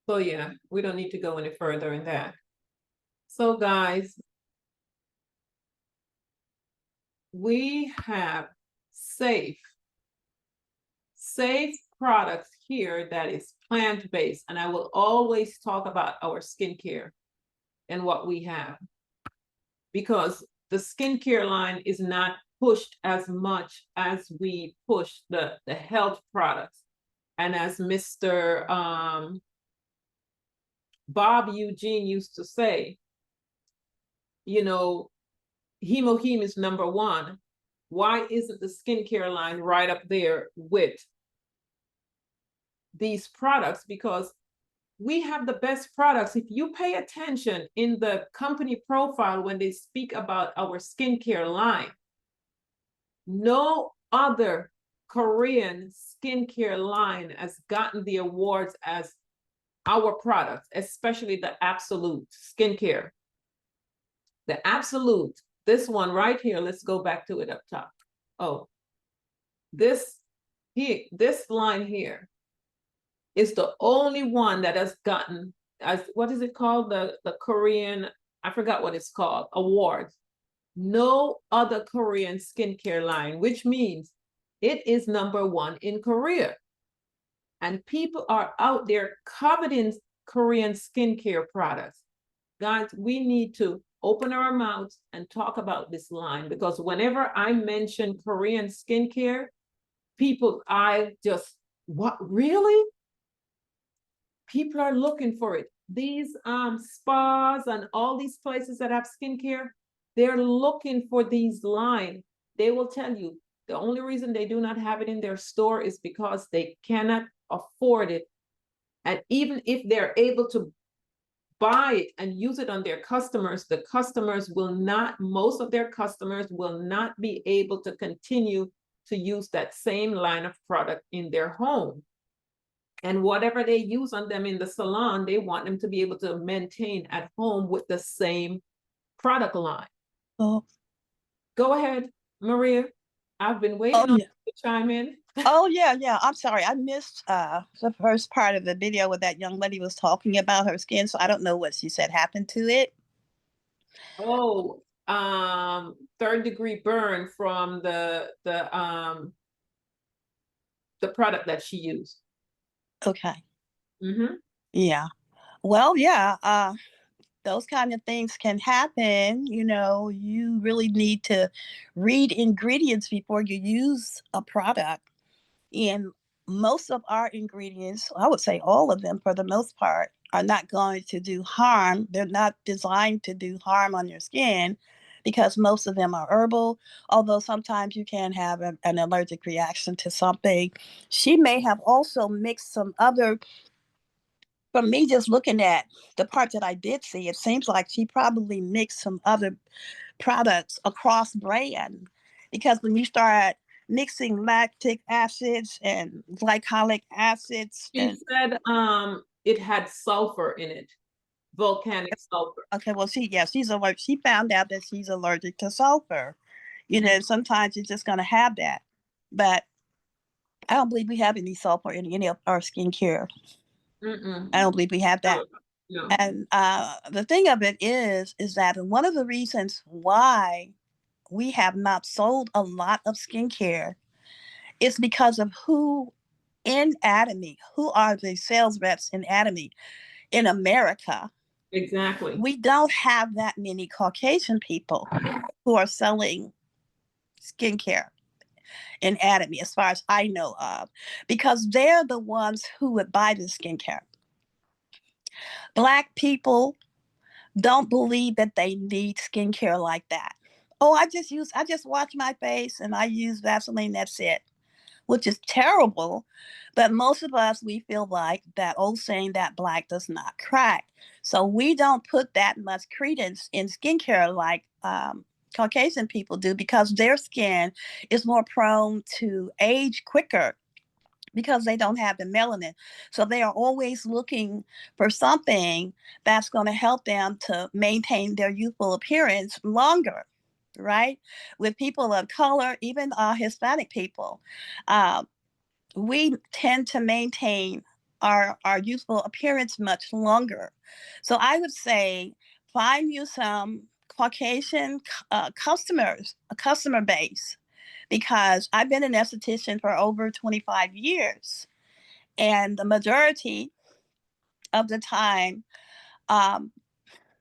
So yeah, we don't need to go any further in that. So guys, we have safe products here that is plant-based, and I will always talk about our skincare and what we have, because the skincare line is not pushed as much as we push the health products. And as Mr. Bob Eugene used to say, you know, Hemoheme is #1. Why isn't the skincare line right up there with these products? Because we have the best products. If you pay attention in the company profile when they speak about our skincare line, no other Korean skincare line has gotten the awards as our products, especially the Absolute skincare. The Absolute, this one right here, let's go back to it up top. Oh, this line here is the only one that has gotten, as what is it called? The Korean, I forgot what it's called, awards. No other Korean skincare line, which means it is #1 in Korea. And people are out there coveting Korean skincare products. Guys, we need to open our mouths and talk about this line, because whenever I mention Korean skincare, people, what, really? People are looking for it. These spas and all these places that have skincare, they're looking for these lines. they will tell you the only reason they do not have it in their store is because they cannot afford it. And even if they're able to buy it and use it on their customers, the customers will not, most of their customers will not be able to continue to use that same line of product in their home. And whatever they use on them in the salon, they want them to be able to maintain at home with the same product line. Oh, Go ahead, Maria. I've been waiting on you to chime in. oh yeah. I'm sorry. I missed the first part of the video where that young lady was talking about her skin, so I don't know what she said happened to it. Oh, third-degree burn from the product that she used. Okay. Mm-hmm. Yeah. Well, yeah. Those kind of things can happen. You know, you really need to read ingredients before you use a product. And most of our ingredients, I would say all of them for the most part, are not going to do harm. They're not designed to do harm on your skin because most of them are herbal, although sometimes you can have an allergic reaction to something. She may have also mixed some other, from me just looking at the part that I did see, it seems like she probably mixed some other products across brand, because when you start mixing lactic acids and glycolic acids She and said it had sulfur in it, volcanic sulfur. okay, well she's allergic. She found out that she's allergic to sulfur. You know, sometimes you're just gonna have that. But I don't believe we have any sulfur in any of our skincare. Mm-mm. I don't believe we have that. No. And the thing of it is that one of the reasons why we have not sold a lot of skincare is because of who in Atomy, who are the sales reps in Atomy in America. Exactly. We don't have that many Caucasian people who are selling skincare in Atomy, as far as I know of, because they're the ones who would buy the skincare. Black people don't believe that they need skincare like that. Oh, I just wash my face and I use Vaseline, that's it, which is terrible. But most of us, we feel like that old saying that black does not crack. So we don't put that much credence in skincare like Caucasian people do, because their skin is more prone to age quicker because they don't have the melanin. So they are always looking for something that's going to help them to maintain their youthful appearance longer, right? With people of color, even Hispanic people, we tend to maintain our youthful appearance much longer. So I would say find you some Caucasian customers, a customer base, because I've been an esthetician for over 25 years. And the majority of the time, um,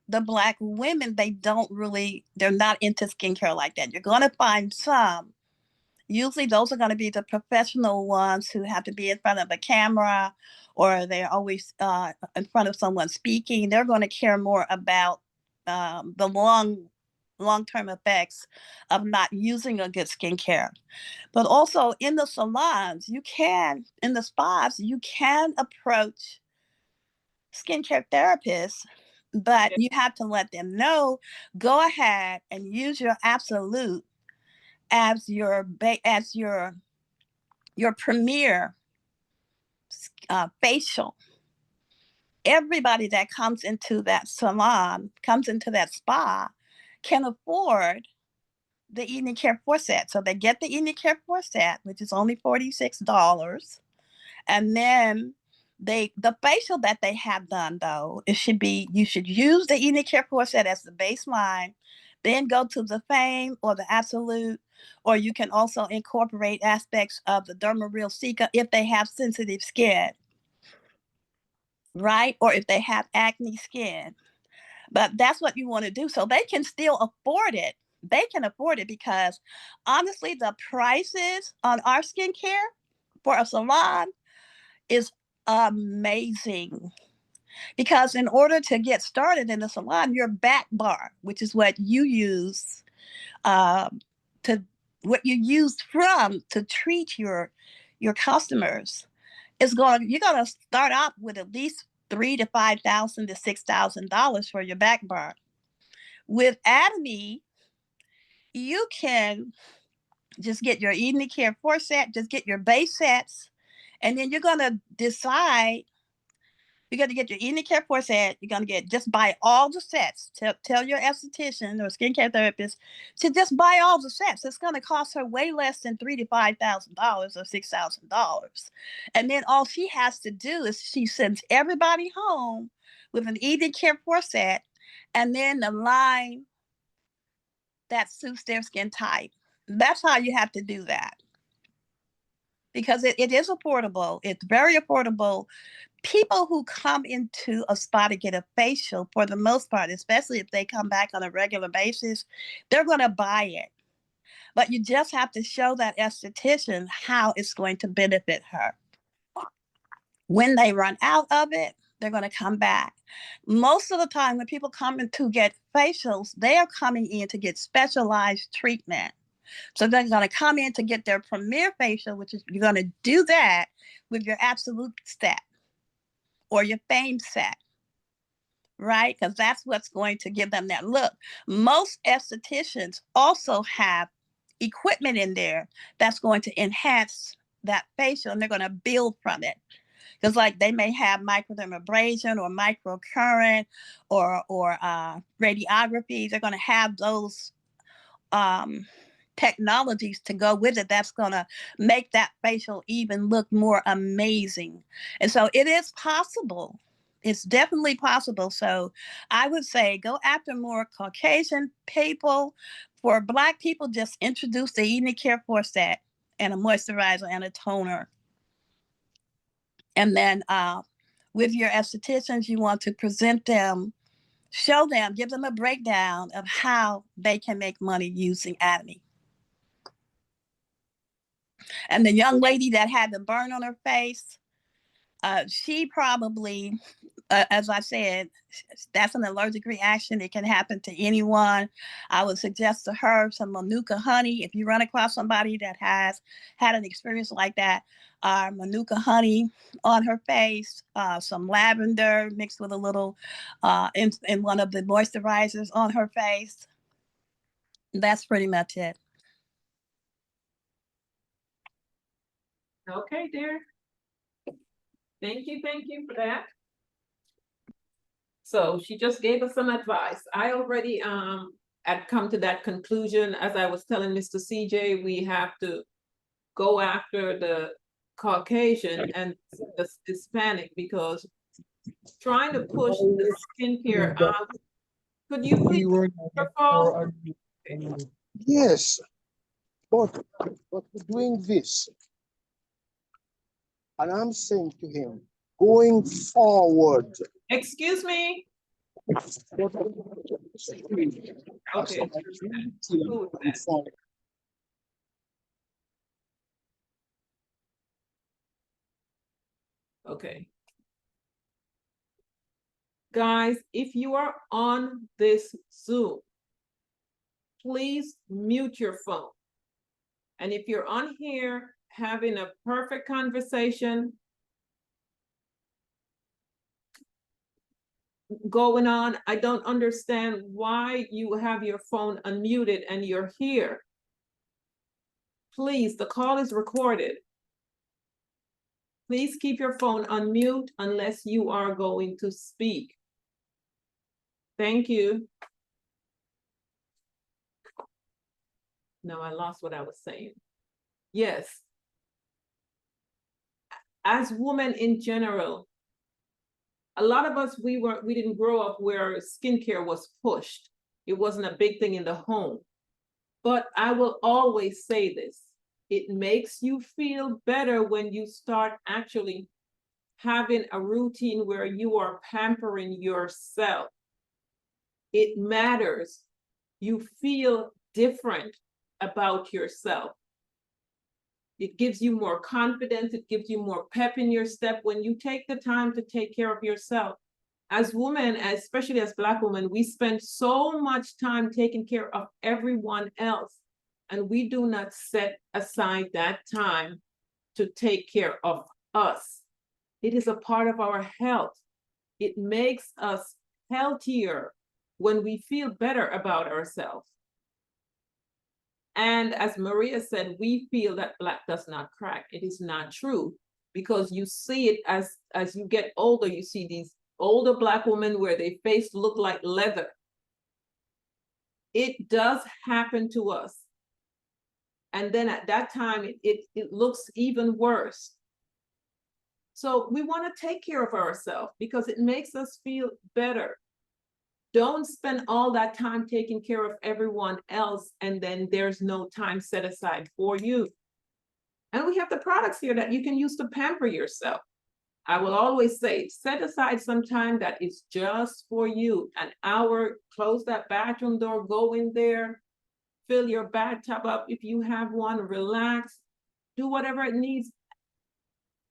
the Black women, they're not into skincare like that. You're going to find some. Usually those are going to be the professional ones who have to be in front of a camera, or they're always in front of someone speaking. They're going to care more about the long-term effects of not using a good skincare. But also in the salons, in the spas, you can approach skincare therapists, but you have to let them know, go ahead and use your absolute as your premier facial. Everybody that comes into that salon, comes into that spa, can afford the evening care 4 set. So they get the evening care 4 set, which is only $46. And then the facial that they have done, though, you should use the evening care 4 set as the baseline, then go to the Fame or the Absolute, or you can also incorporate aspects of the Dermareal Cica if they have sensitive skin, right? Or if they have acne skin. But that's what you want to do. So they can still afford it. They can afford it because honestly, the prices on our skincare for a salon is amazing. Because in order to get started in the salon, your back bar, which is what you use to what you used from to treat your customers is you're gonna start out with at least $3,000 to $5,000 to $6,000 for your back burn. With Atomy, you can just get your evening care 4-set, just get your base sets, and then you're gonna decide. You're going to get your evening care 4-set. You're going to just buy all the sets. Tell your esthetician or skincare therapist to just buy all the sets. It's going to cost her way less than $3,000 to $5,000 or $6,000. And then all she has to do is she sends everybody home with an evening care 4-set and then the line that suits their skin type. That's how you have to do that. Because it is affordable. It's very affordable. People who come into a spa to get a facial, for the most part, especially if they come back on a regular basis, they're going to buy it. But you just have to show that esthetician how it's going to benefit her. When they run out of it, they're going to come back. Most of the time, when people come in to get facials, they are coming in to get specialized treatment. So they're going to come in to get their premier facial, which is you're going to do that with your absolute set or your fame set, right? Because that's what's going to give them that look. Most estheticians also have equipment in there that's going to enhance that facial, and they're going to build from it. Because like they may have microdermabrasion or microcurrent or radiography. They're going to have those technologies to go with it that's going to make that facial even look more amazing. And so it is possible. It's definitely possible. So I would say go after more Caucasian people. For Black people, just introduce the evening care 4-set and a moisturizer and a toner. And then with your estheticians, you want to present them, show them, give them a breakdown of how they can make money using Atomy. And the young lady that had the burn on her face, she probably, as I said, that's an allergic reaction. It can happen to anyone. I would suggest to her some Manuka honey. If you run across somebody that has had an experience like that, Manuka honey on her face, some lavender mixed with a little in one of the moisturizers on her face. That's pretty much it. Okay, dear. Thank you for that. So she just gave us some advice. I already had come to that conclusion. As I was telling Mr. CJ, we have to go after the Caucasian and the Hispanic, because trying to push the skincare out. Could you please Yes, but we're doing this. And I'm saying to him, going forward. Excuse me? Okay. Okay. Guys, if you are on this Zoom, please mute your phone. And if you're on here having a perfect conversation going on, I don't understand why you have your phone unmuted and you're here. Please, the call is recorded. Please keep your phone on mute unless you are going to speak. Thank you. No, I lost what I was saying. Yes. As women in general, a lot of us, we didn't grow up where skincare was pushed. It wasn't a big thing in the home. But I will always say this, it makes you feel better when you start actually having a routine where you are pampering yourself. It matters. You feel different about yourself. It gives you more confidence. It gives you more pep in your step when you take the time to take care of yourself. As women, especially as Black women, we spend so much time taking care of everyone else. and we do not set aside that time to take care of us. It is a part of our health. It makes us healthier when we feel better about ourselves. And as Maria said, we feel that Black does not crack. It is not true, because you see it as you get older. You see these older Black women where their face look like leather. It does happen to us. And then at that time, it looks even worse. So we want to take care of ourselves because it makes us feel better. Don't spend all that time taking care of everyone else, and then there's no time set aside for you. And we have the products here that you can use to pamper yourself. I will always say, set aside some time that is just for you. An hour, close that bathroom door, go in there, fill your bathtub up if you have one, relax, do whatever it needs.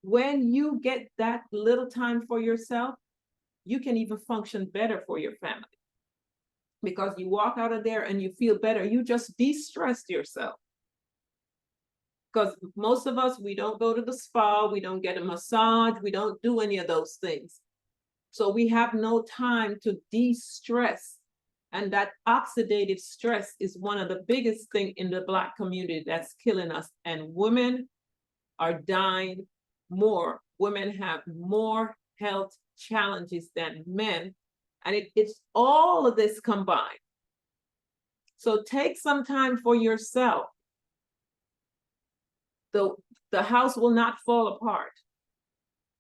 When you get that little time for yourself, you can even function better for your family. Because you walk out of there and you feel better. You just de-stressed yourself. Because most of us, we don't go to the spa, we don't get a massage, we don't do any of those things. So we have no time to de-stress. And that oxidative stress is one of the biggest things in the Black community that's killing us. And women are dying more. Women have more health challenges than men. And it's all of this combined. So take some time for yourself. The house will not fall apart.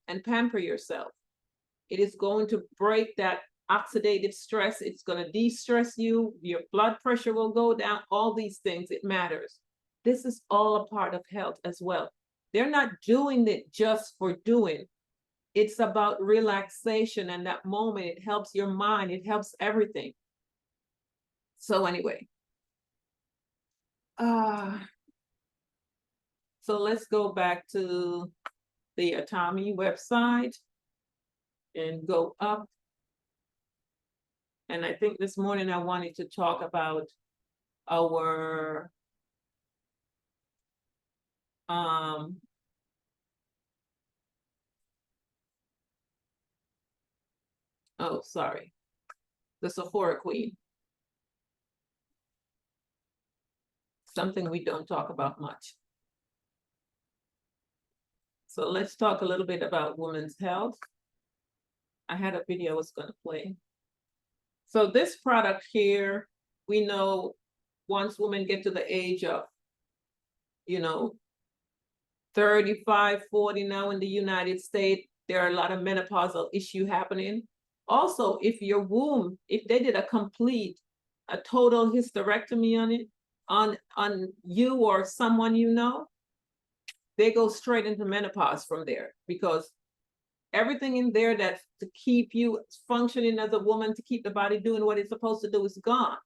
And pamper yourself. It is going to break that oxidative stress. It's going to de-stress you. Your blood pressure will go down. All these things, it matters. This is all a part of health as well. They're not doing it just for doing. It's about relaxation, and that moment, it helps your mind, it helps everything. So anyway, so let's go back to the Atomy website and go up. And I think this morning I wanted to talk about our oh, sorry, the Sephora Queen. Something we don't talk about much. So let's talk a little bit about women's health. I had a video I was going to play. So this product here, we know once women get to the age of, 35, 40 now in the United States, there are a lot of menopausal issues happening. Also, if your womb, if they did a total hysterectomy on it, on you or someone you know, they go straight into menopause from there, because everything in there that's to keep you functioning as a woman, to keep the body doing what it's supposed to do, is gone.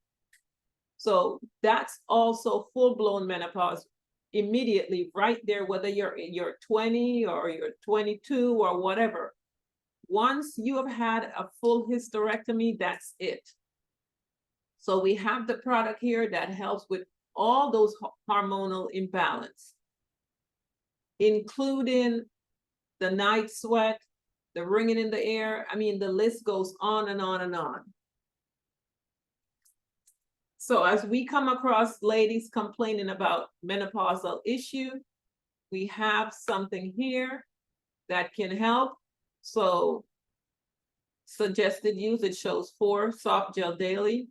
So that's also full-blown menopause immediately right there, whether you're 20 or you're 22 or whatever. Once you have had a full hysterectomy, that's it. So we have the product here that helps with all those hormonal imbalance, including the night sweat, the ringing in the air. I mean, the list goes on and on and on. So as we come across ladies complaining about menopausal issue, we have something here that can help. So suggested use, it shows 4 soft gel daily.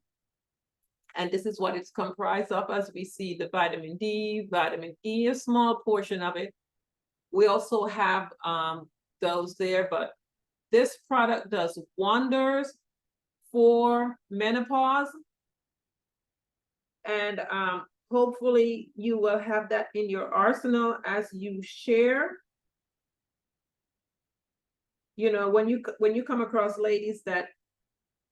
And this is what it's comprised of. As we see, the vitamin D, vitamin E, a small portion of it. We also have those there, but this product does wonders for menopause. And hopefully you will have that in your arsenal as you share. When you come across ladies that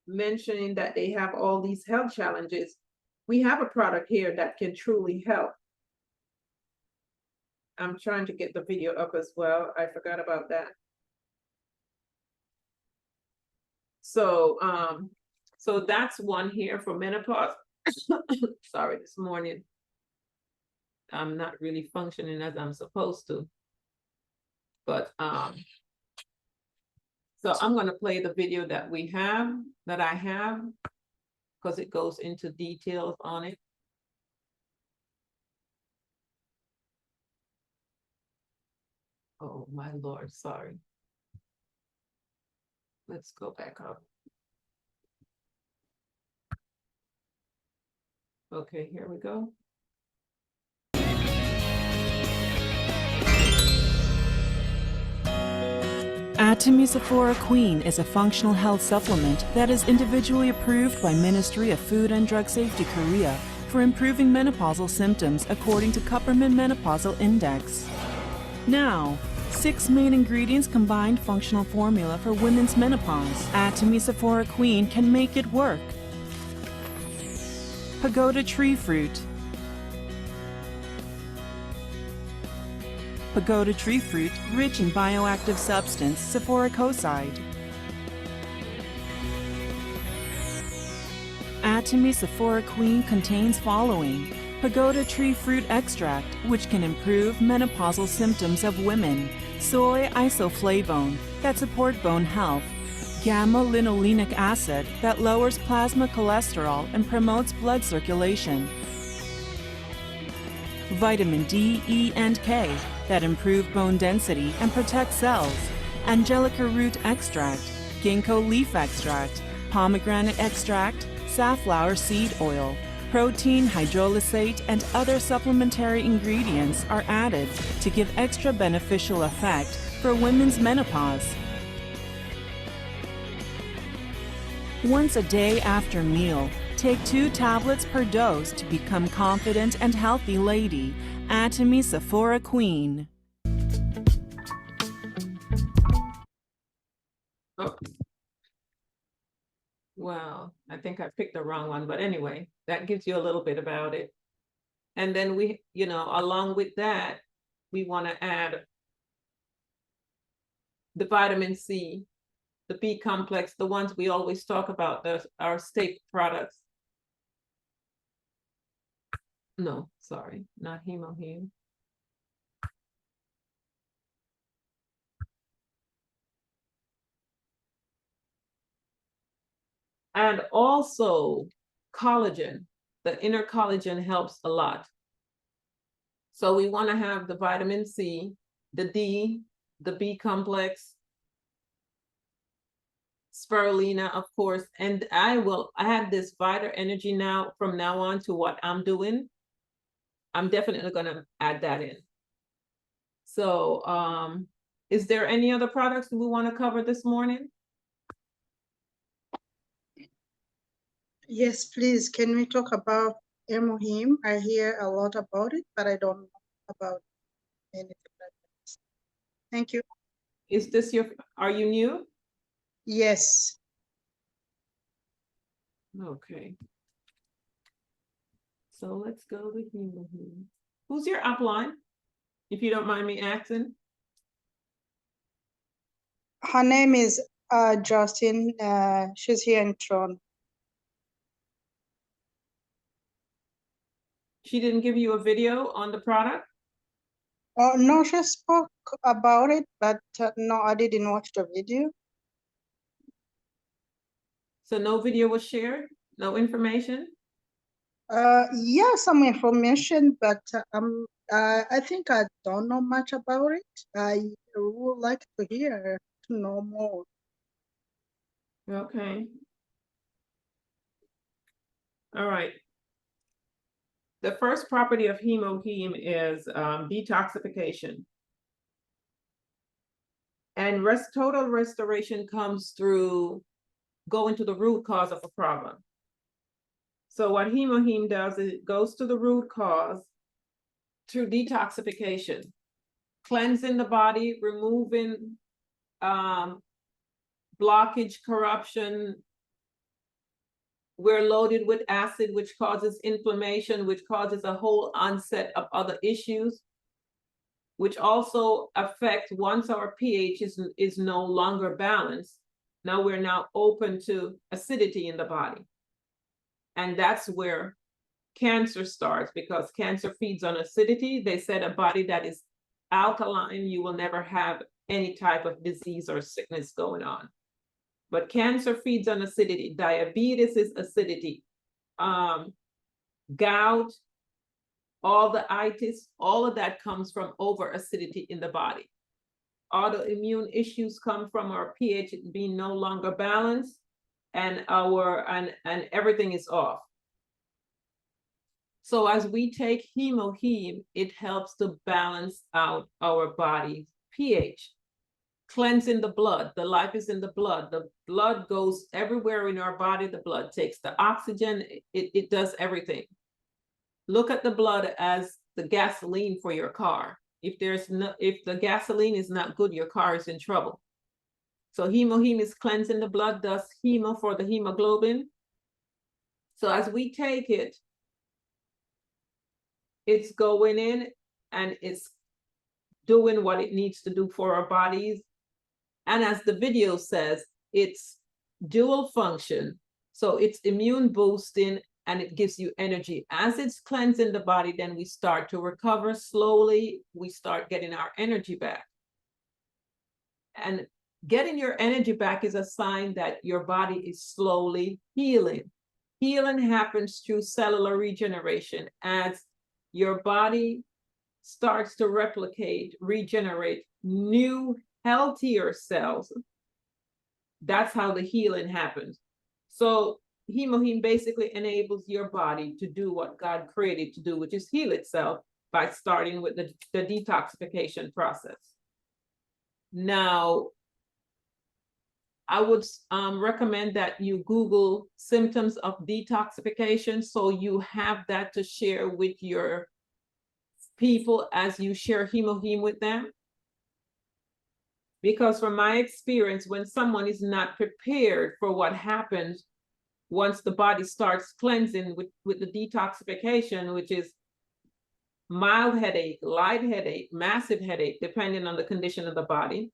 mentioning that they have all these health challenges, we have a product here that can truly help. I'm trying to get the video up as well. I forgot about that. So so that's one here for menopause. Sorry, this morning I'm not really functioning as I'm supposed to. But so I'm gonna play the video that I have, because it goes into details on it. Oh my Lord, sorry. Let's go back up. Okay, here we go. Atomy Sephora Queen is a functional health supplement that is individually approved by Ministry of Food and Drug Safety Korea for improving menopausal symptoms according to Kupperman Menopausal Index. Now, 6 main ingredients combined functional formula for women's menopause. Atomy Sephora Queen can make it work. Pagoda tree fruit. Pagoda tree fruit, rich in bioactive substance sephoricoside. Atomy Sephora Queen contains following: pagoda tree fruit extract, which can improve menopausal symptoms of women; soy isoflavone, that support bone health; gamma-linolenic acid, that lowers plasma cholesterol and promotes blood circulation; vitamin D, E, and K, that improve bone density and protect cells; angelica root extract, ginkgo leaf extract, pomegranate extract, safflower seed oil, protein hydrolysate, and other supplementary ingredients are added to give extra beneficial effect for women's menopause. Once a day after meal, take 2 tablets per dose to become confident and healthy lady. Atomy Sephora Queen. Oh. Wow, I think I picked the wrong one, but anyway, that gives you a little bit about it. And then we, along with that, we want to add the vitamin C, the B complex, the ones we always talk about, our staple products. No, sorry, not hemoheme. And also collagen. The inner collagen helps a lot. So we want to have the vitamin C, the D, the B complex, spirulina, of course, and I will add this Vita Energy now from now on to what I'm doing. I'm definitely going to add that in. So is there any other products we want to cover this morning? Yes, please. Can we talk about Elohim? I hear a lot about it, but I don't know about anything like that. Thank you. Is this are you new? Yes. Okay. So let's go with Hemoheme. Who's your upline, if you don't mind me asking? Her name is Justin. She's here in Toronto. She didn't give you a video on the product? No, she spoke about it, but no, I didn't watch the video. So no video was shared? No information? Yeah, some information, but I think I don't know much about it. I would like to know more. Okay. All right. The first property of Hemoheme is detoxification. And total restoration comes through going to the root cause of a problem. So what Hemoheme does is it goes to the root cause through detoxification, cleansing the body, removing blockage, corruption. We're loaded with acid, which causes inflammation, which causes a whole onset of other issues, which also affect once our pH is no longer balanced. Now we're open to acidity in the body. And that's where cancer starts, because cancer feeds on acidity. They said a body that is alkaline, you will never have any type of disease or sickness going on. But cancer feeds on acidity. Diabetes is acidity. Gout, all the itis, all of that comes from over acidity in the body. Autoimmune issues come from our pH being no longer balanced, and everything is off. So as we take hemoheme, it helps to balance out our body's pH, cleansing the blood. The life is in the blood. The blood goes everywhere in our body. The blood takes the oxygen. It does everything. Look at the blood as the gasoline for your car. If the gasoline is not good, your car is in trouble. So hemoheme is cleansing the blood, thus hemo for the hemoglobin. So as we take it, it's going in and it's doing what it needs to do for our bodies. And as the video says, it's dual function. So it's immune boosting and it gives you energy. As it's cleansing the body, then we start to recover slowly. We start getting our energy back. And getting your energy back is a sign that your body is slowly healing. Healing happens through cellular regeneration. As your body starts to replicate, regenerate new, healthier cells, that's how the healing happens. So hemoheme basically enables your body to do what God created to do, which is heal itself by starting with the detoxification process. Now, I would recommend that you Google symptoms of detoxification, so you have that to share with your people as you share hemoheme with them. Because from my experience, when someone is not prepared for what happens once the body starts cleansing with the detoxification, which is mild headache, light headache, massive headache, depending on the condition of the body,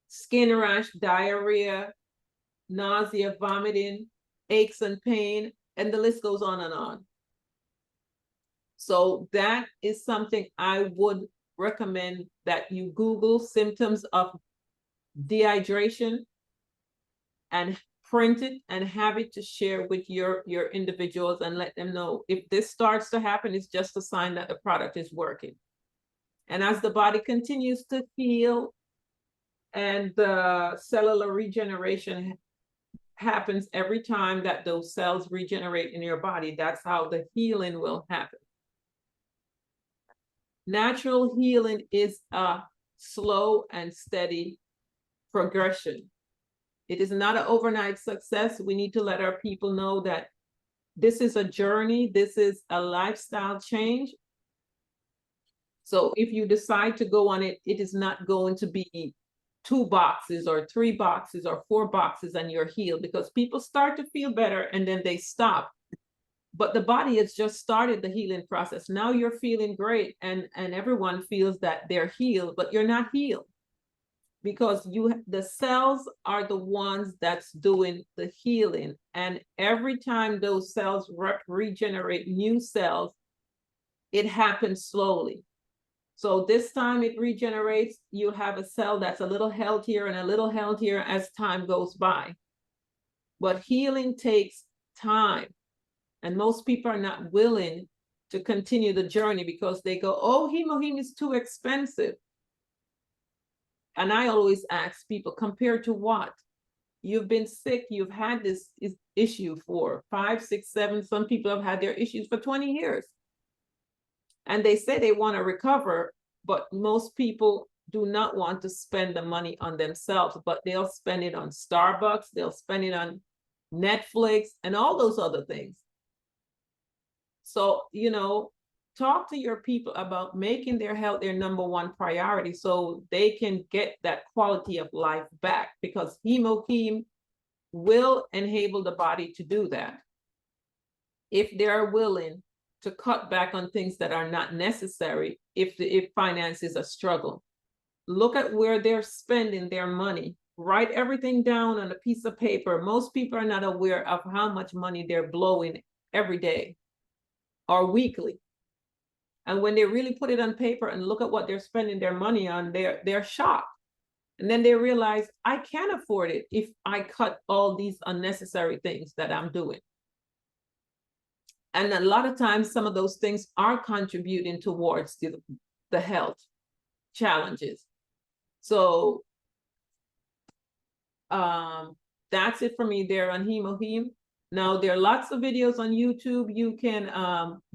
skin rash, diarrhea, nausea, vomiting, aches and pain, and the list goes on and on. So that is something I would recommend that you Google symptoms of dehydration and print it and have it to share with your individuals and let them know if this starts to happen, it's just a sign that the product is working. And as the body continues to heal and the cellular regeneration happens every time that those cells regenerate in your body, that's how the healing will happen. Natural healing is a slow and steady progression. It is not an overnight success. We need to let our people know that this is a journey. This is a lifestyle change. So if you decide to go on it, it is not going to be 2 boxes or 3 boxes or 4 boxes and you're healed, because people start to feel better and then they stop. But the body has just started the healing process. Now you're feeling great and everyone feels that they're healed, but you're not healed, because the cells are the ones that's doing the healing. And every time those cells regenerate new cells, it happens slowly. So this time it regenerates, you have a cell that's a little healthier and a little healthier as time goes by. But healing takes time. And most people are not willing to continue the journey because they go, oh, hemoheme is too expensive. And I always ask people, compared to what? You've been sick, you've had this issue for 5, 6, 7, some people have had their issues for 20 years. And they say they want to recover, but most people do not want to spend the money on themselves, but they'll spend it on Starbucks, they'll spend it on Netflix and all those other things. So, talk to your people about making their health their #1 priority so they can get that quality of life back, because hemoheme will enable the body to do that if they're willing to cut back on things that are not necessary, if finance is a struggle. Look at where they're spending their money. Write everything down on a piece of paper. Most people are not aware of how much money they're blowing every day. or weekly. And when they really put it on paper and look at what they're spending their money on, they're shocked. And then they realize, I can't afford it if I cut all these unnecessary things that I'm doing. And a lot of times, some of those things are contributing towards the health challenges. So that's it for me there on hemoheme. Now, there are lots of videos on YouTube you can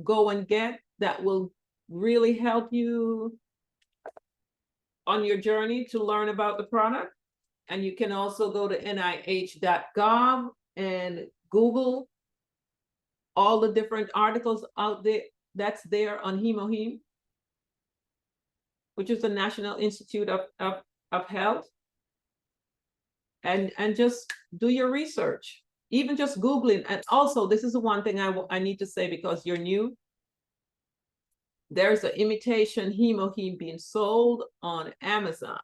go and get that will really help you on your journey to learn about the product. And you can also go to nih.gov and Google all the different articles out there that's there on hemoheme, which is the National Institute of Health. And just do your research, even just Googling. And also, this is the one thing I need to say, because you're new. There's an imitation hemoheme being sold on Amazon.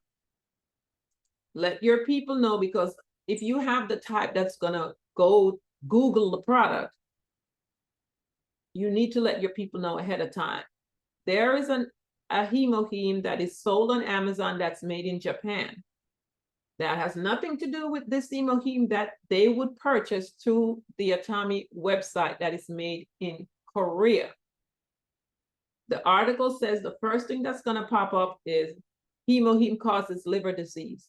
Let your people know, because if you have the type that's gonna go Google the product, you need to let your people know ahead of time. There is a hemoheme that is sold on Amazon that's made in Japan. That has nothing to do with this hemoheme that they would purchase through the Atomy website that is made in Korea. The article says the first thing that's going to pop up is hemoheme causes liver disease.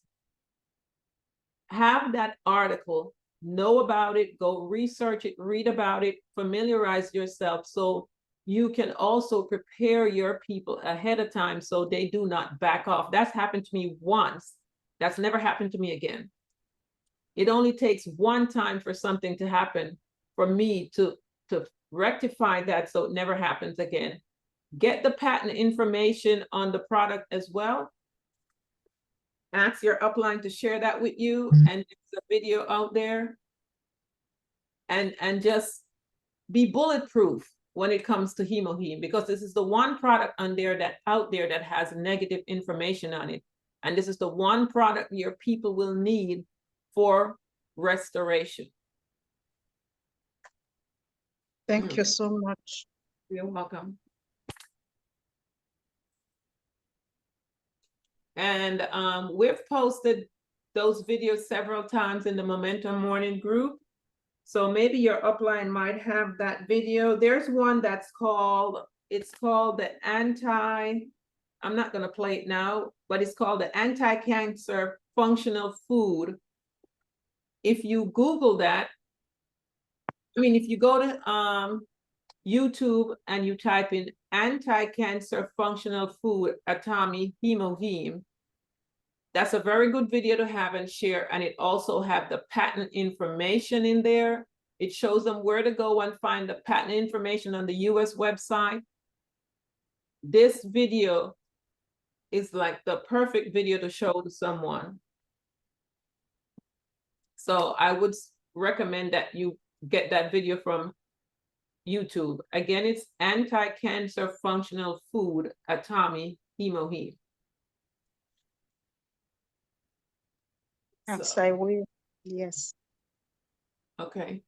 Have that article, know about it, go research it, read about it, familiarize yourself so you can also prepare your people ahead of time so they do not back off. That's happened to me once. That's never happened to me again. It only takes one time for something to happen for me to rectify that so it never happens again. Get the patent information on the product as well. Ask your upline to share that with you, and there's a video out there. And just be bulletproof when it comes to hemoheme, because this is the one product out there that has negative information on it. And this is the one product your people will need for restoration. Thank you so much. You're welcome. And we've posted those videos several times in the Momentum Morning group. So maybe your upline might have that video. There's one that's called, the I'm not gonna play it now, but it's called the Anti-Cancer Functional Food. If you Google that, if you go to YouTube and you type in Anti-Cancer Functional Food Atomy Hemoheme, that's a very good video to have and share. And it also have the patent information in there. It shows them where to go and find the patent information on the US website. This video is like the perfect video to show to someone. So I would recommend that you get that video from YouTube. Again, it's Anti-Cancer Functional Food Atomy Hemoheme. Yes, I will. Yes. Okay.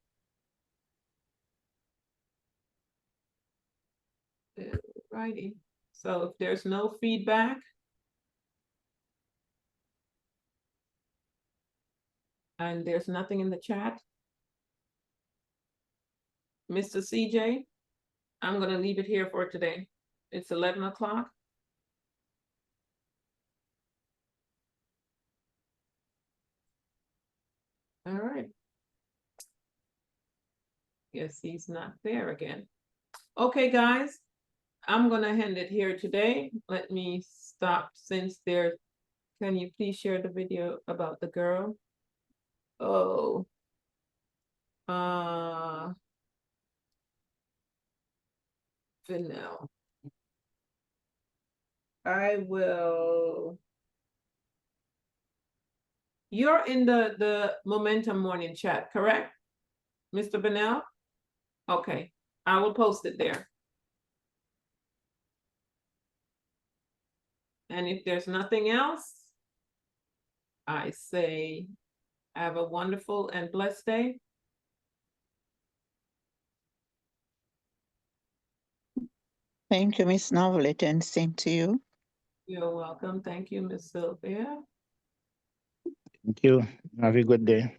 Righty. So if there's no feedback, and there's nothing in the chat, Mr. CJ, I'm going to leave it here for today. It's 11 o'clock. All right. Guess he's not there again. Okay, guys, I'm going to end it here today. Let me stop since there. Can you please share the video about the girl? Oh. Vanilla. I will. You're in the Momentum Morning chat, correct? Mr. Bennell? Okay, I will post it there. And if there's nothing else, I say have a wonderful and blessed day. Thank you, Miss Novelet, and same to you. You're welcome. Thank you, Miss Sylvia. Thank you. Have a good day.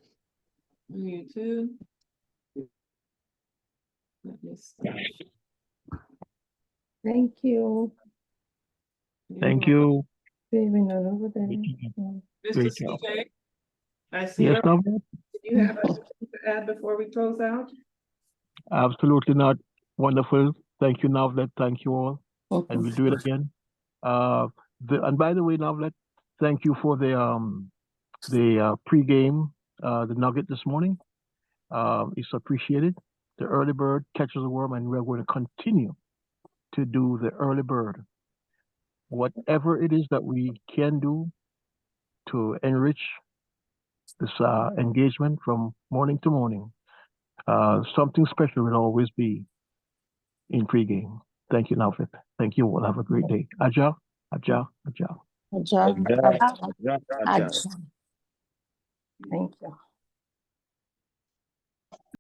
You too. Let me stop. Thank you. Thank you. Saving all over there. Mr. Great job. CJ, I see Yes, you. Novelet? Do you have anything to add before we close out? Absolutely not. Wonderful. Thank you, Novelet. Thank you all. And we'll do it again. And by the way, Novelet, thank you for the pregame, the nugget this morning. It's appreciated. The early bird catches the worm, and we're going to continue to do the early bird. Whatever it is that we can do to enrich this engagement from morning to morning, something special will always be in pregame. Thank you, Navit. Thank you all. Have a great day. Aja, Aja, Aja. Aja. Aja, Aja. Thank you.